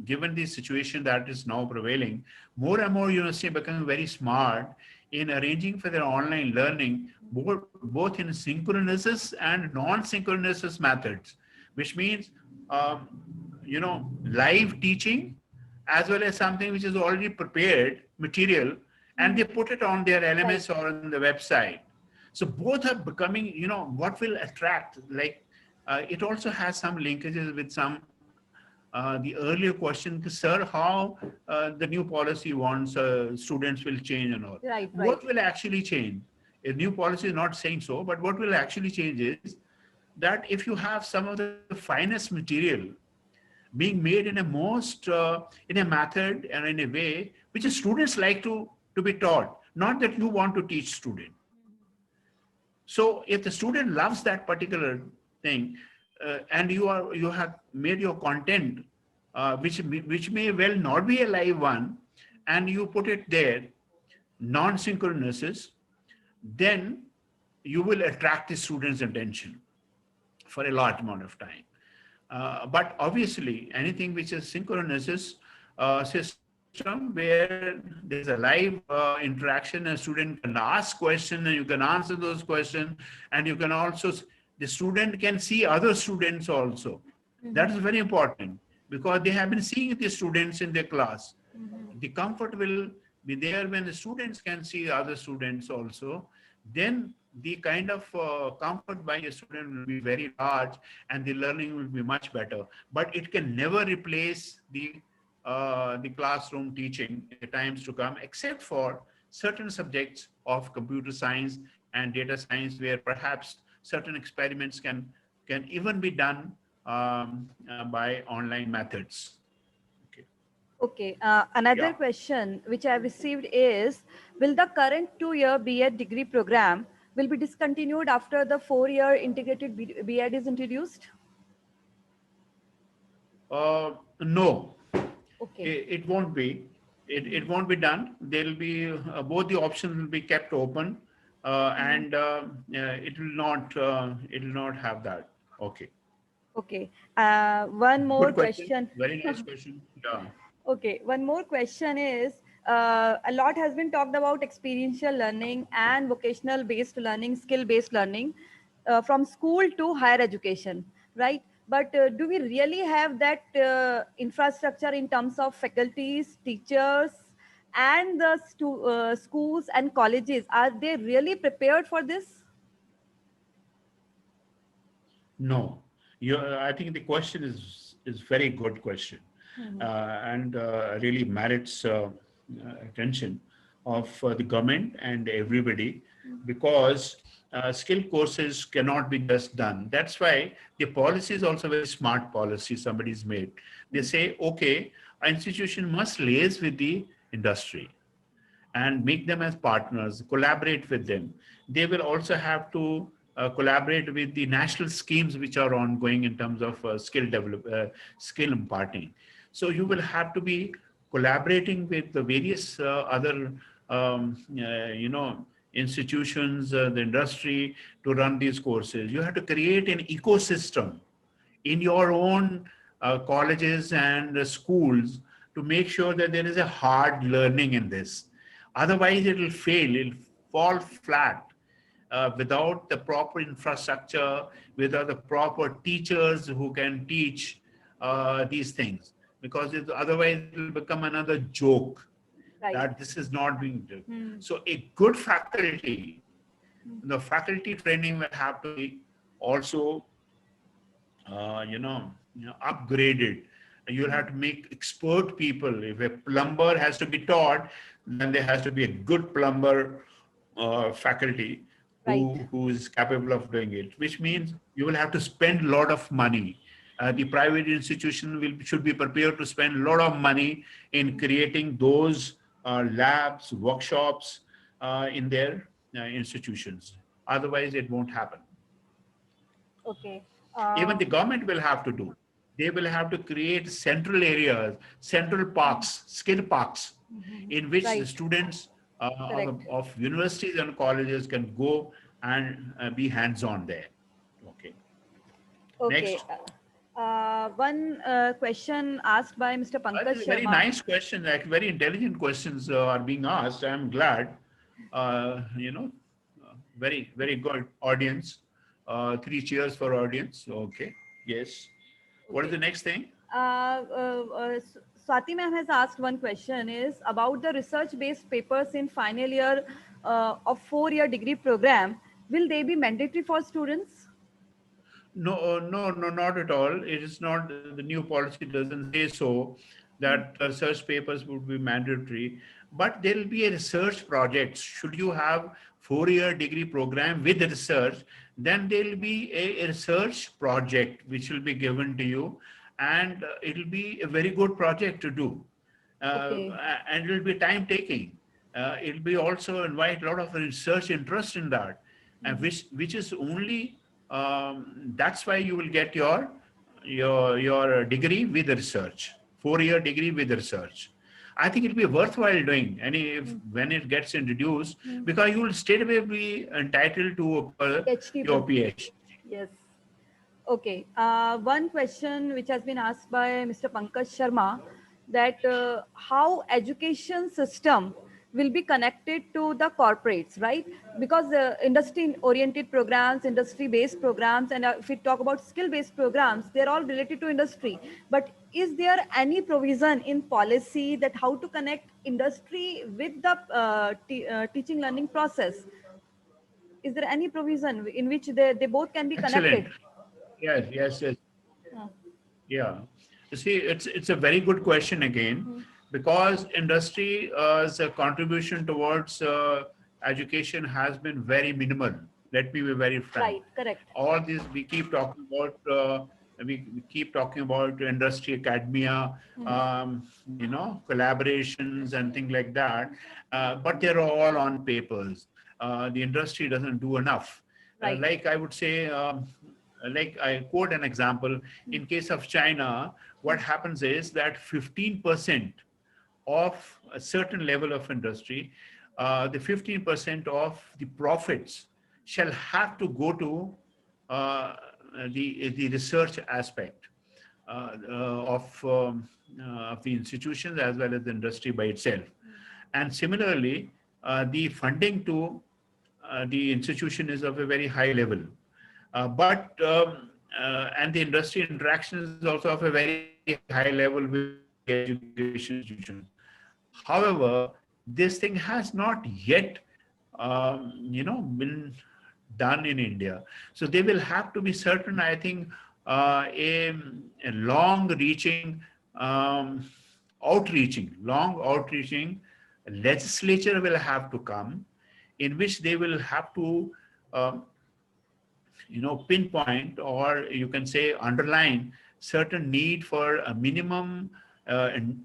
given the situation that is now prevailing, more and more universities are becoming very smart in arranging for their online learning, both in synchronous and non-synchronous methods, which means um, live teaching as well as something which is already prepared material, and they put it on their Right. LMS or on the website. So both are becoming, what will attract, like it also has some linkages with some the earlier question, sir, how the new policy wants students will change and all. Right. Right. What will actually change? A new policy is not saying so, but what will actually change is that if you have some of the finest material being made in a most in a method and in a way which the students like to be taught, not that you want to teach student. So if the student loves that particular thing, and you have made your content, which may well not be a live one, and you put it there, non-synchronous, then you will attract the student's attention for a large amount of time. But obviously, anything which is synchronous system where there's a live interaction, a student can ask questions and you can answer those questions, and you can also, the student can see other students also. That is very important because they have been seeing the students in their class. The comfort will be there when the students can see other students also. then the kind of comfort by a student will be very large and the learning will be much better. But it can never replace the classroom teaching in the times to come, except for certain subjects of computer science and data science, where perhaps certain experiments can even be done by online methods. Okay. Okay, another Yeah. question which I have received is, will the current 2-year B.Ed degree program will be discontinued after the 4-year integrated B.Ed is introduced? No, Okay. it won't be. It won't be done. There'll be both the options will be kept open, and it will not have that. Okay. Okay. One more Good question. question. Very nice question. Yeah. Okay, one more question is, a lot has been talked about experiential learning and vocational based learning, skill based learning from school to higher education, right? But do we really have that infrastructure in terms of faculties, teachers, and the schools and colleges? Are they really prepared for this? No, I think the question is very good question, Mhm. and really merits attention of the government and everybody, because skill courses cannot be just done. That's why the policy is also very smart policy somebody's made. They say, okay, our institution must liaise with the industry and make them as partners, collaborate with them. They will also have to collaborate with the national schemes which are ongoing in terms of skill imparting. So you will have to be collaborating with the various other, institutions, the industry to run these courses. You have to create an ecosystem in your own colleges and schools to make sure that there is a hard learning in this. Otherwise, it will fail, it will fall flat without the proper infrastructure, without the proper teachers who can teach these things. Because otherwise, it will become another joke Right. that this is not being done. Hmm. So, a good faculty, the faculty training will have to be also upgraded. You'll have to make expert people. If a plumber has to be taught, then there has to be a good plumber faculty Right. who is capable of doing it, which means you will have to spend a lot of money. The private institution should be prepared to spend a lot of money in creating those labs, workshops in their institutions. Otherwise, it won't happen. Okay. Even the Um, government will have to do. They will have to create central areas, central parks, skill parks, in which the right. students Correct. of universities and colleges can go and be hands-on there. Okay. Okay. Next. One question asked by Mr. Pankaj This is a very Sharma. nice question, like very intelligent questions are being asked. I'm glad. Very, very good audience. Three cheers for audience. Okay. Yes. What is Okay. the next thing? Swati ma'am has asked one question is about the research-based papers in final year of 4-year degree program. Will they be mandatory for students? No, no, not at all. It is not, the new policy doesn't say so that research papers would be mandatory, but there will be a research project. Should you have 4-year degree program with research, then there will be a research project which will be given to you, and it will be a very good project to do. uh, Okay. and it will be time taking. It will be also invite a lot of research interest in that, and which is only that's why you will get your degree with research, 4-year degree with research. I think it'll be worthwhile doing any if, when it gets introduced, because you will straight away be entitled to PhD your program. PhD. Yes. Okay. One question which has been asked by Mr. Pankaj Sharma, that how education system will be connected to the corporates, right? Because industry-oriented programs, industry-based programs, and if we talk about skill-based programs, they're all related to industry. But is there any provision in policy that how to connect industry with the teaching learning process? is there any provision in which they both can be Excellent. connected? Yes. Uh, Yeah. You see, it's a very good question again, because industry's contribution towards education has been very minimal. Let me be very frank. right, correct. All this we keep talking about. We keep talking about industry, academia, collaborations and things like that. But they're all on papers. The industry doesn't do enough. Right. Like I would say, like I quote an example, in case of China, what happens is that 15% of a certain level of industry, the 15% of the profits shall have to go to the research aspect of the institutions as well as the industry by itself. And similarly, the funding to the institution is of a very high level. And the industry interaction is also of a very high level with the education institution. However, this thing has not yet, been done in India. So there will have to be certain, I think, a um, long outreaching legislature will have to come, in which they will have to um, pinpoint, or you can say underline certain need for a minimum and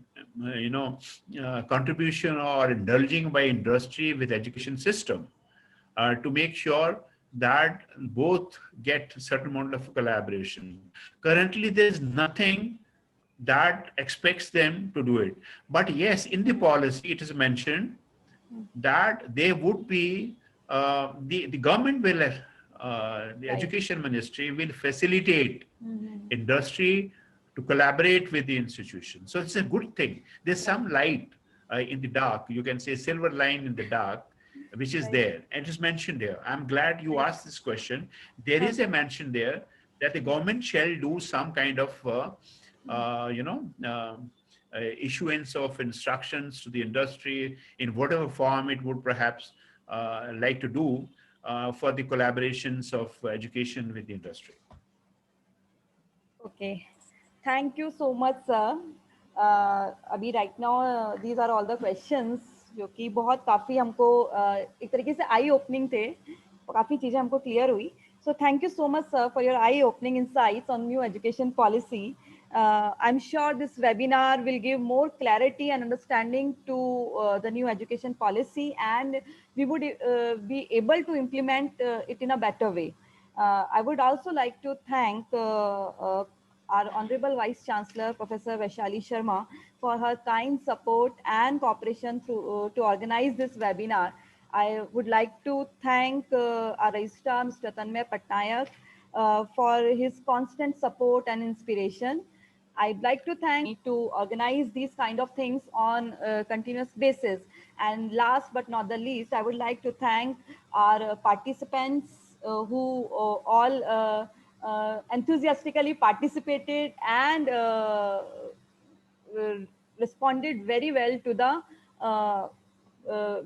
contribution or indulging by industry with education system, to make sure that both get certain amount of collaboration. Currently there is nothing that expects them to do it, but yes, in the policy it is mentioned that they would be, the government will, the Right. education ministry will facilitate industry to collaborate with the institution. So it's a good thing. There's some light in the dark, you can say silver line in the dark, which is Right. there, and it is mentioned there. I'm glad you Right. asked this question. There is a mention there that the government shall do some kind of uh, you know uh, issuance of instructions to the industry in whatever form it would perhaps like to do for the collaborations of education with the industry. Okay. Thank you so much, sir. अभी right now these are all the questions जो कि बहुत काफ़ी हमको एक तरीके से आई opening थे, काफ़ी चीज़ें हमको क्लियर हुई. So thank you so much, sir, for your eye-opening insights on new education policy. I'm sure this webinar will give more clarity and understanding to the new education policy, and we would be able to implement it in a better way. I would also like to thank our Honorable Vice Chancellor, Professor Vaishali Sharma, for her kind support and cooperation to organize this webinar. I would like to thank our Registrar, Mr. Tanmay Patnaik, for his constant support and inspiration. I'd like to thank to organize these kind of things on a continuous basis. And last but not the least, I would like to thank our participants who all enthusiastically participated and responded very well to the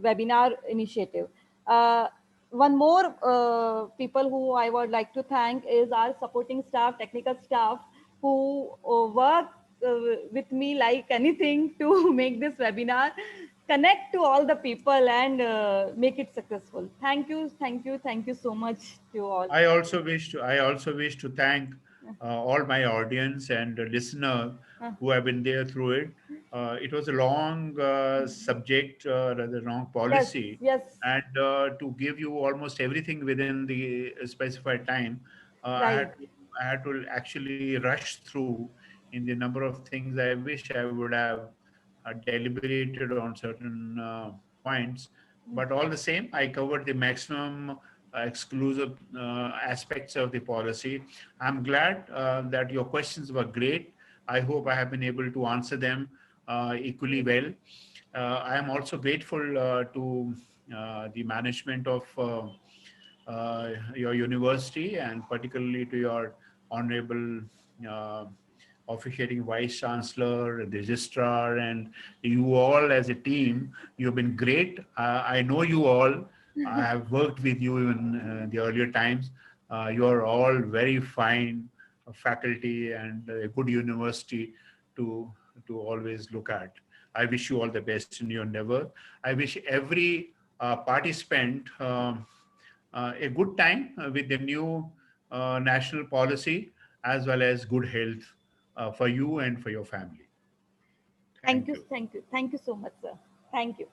webinar initiative. One more people who I would like to thank is our supporting staff, technical staff, who work with me like anything to make this webinar connect to all the people and make it successful. Thank you so much to all. I also wish to thank all my audience and listener who have been there through it. It was a long subject, rather long Yes, policy, yes, and to give you almost everything within the specified time, right. I had to actually rush through in the number of things. I wish I would have deliberated on certain points, but all the same, I covered the maximum exclusive aspects of the policy. I'm glad that your questions were great. I hope I have been able to answer them equally well. I am also grateful to the management of your university, and particularly to your honorable uh, officiating vice chancellor, the registrar, and you all as a team. You've been great. I know you all. I have worked with you in the earlier times. You are all very fine faculty and a good university to always look at. I wish you all the best in your endeavor. I wish every participant a good time with the new national policy, as well as good health for you and for your family. Thank Thank you, you. thank you, thank you so much, sir. Thank you.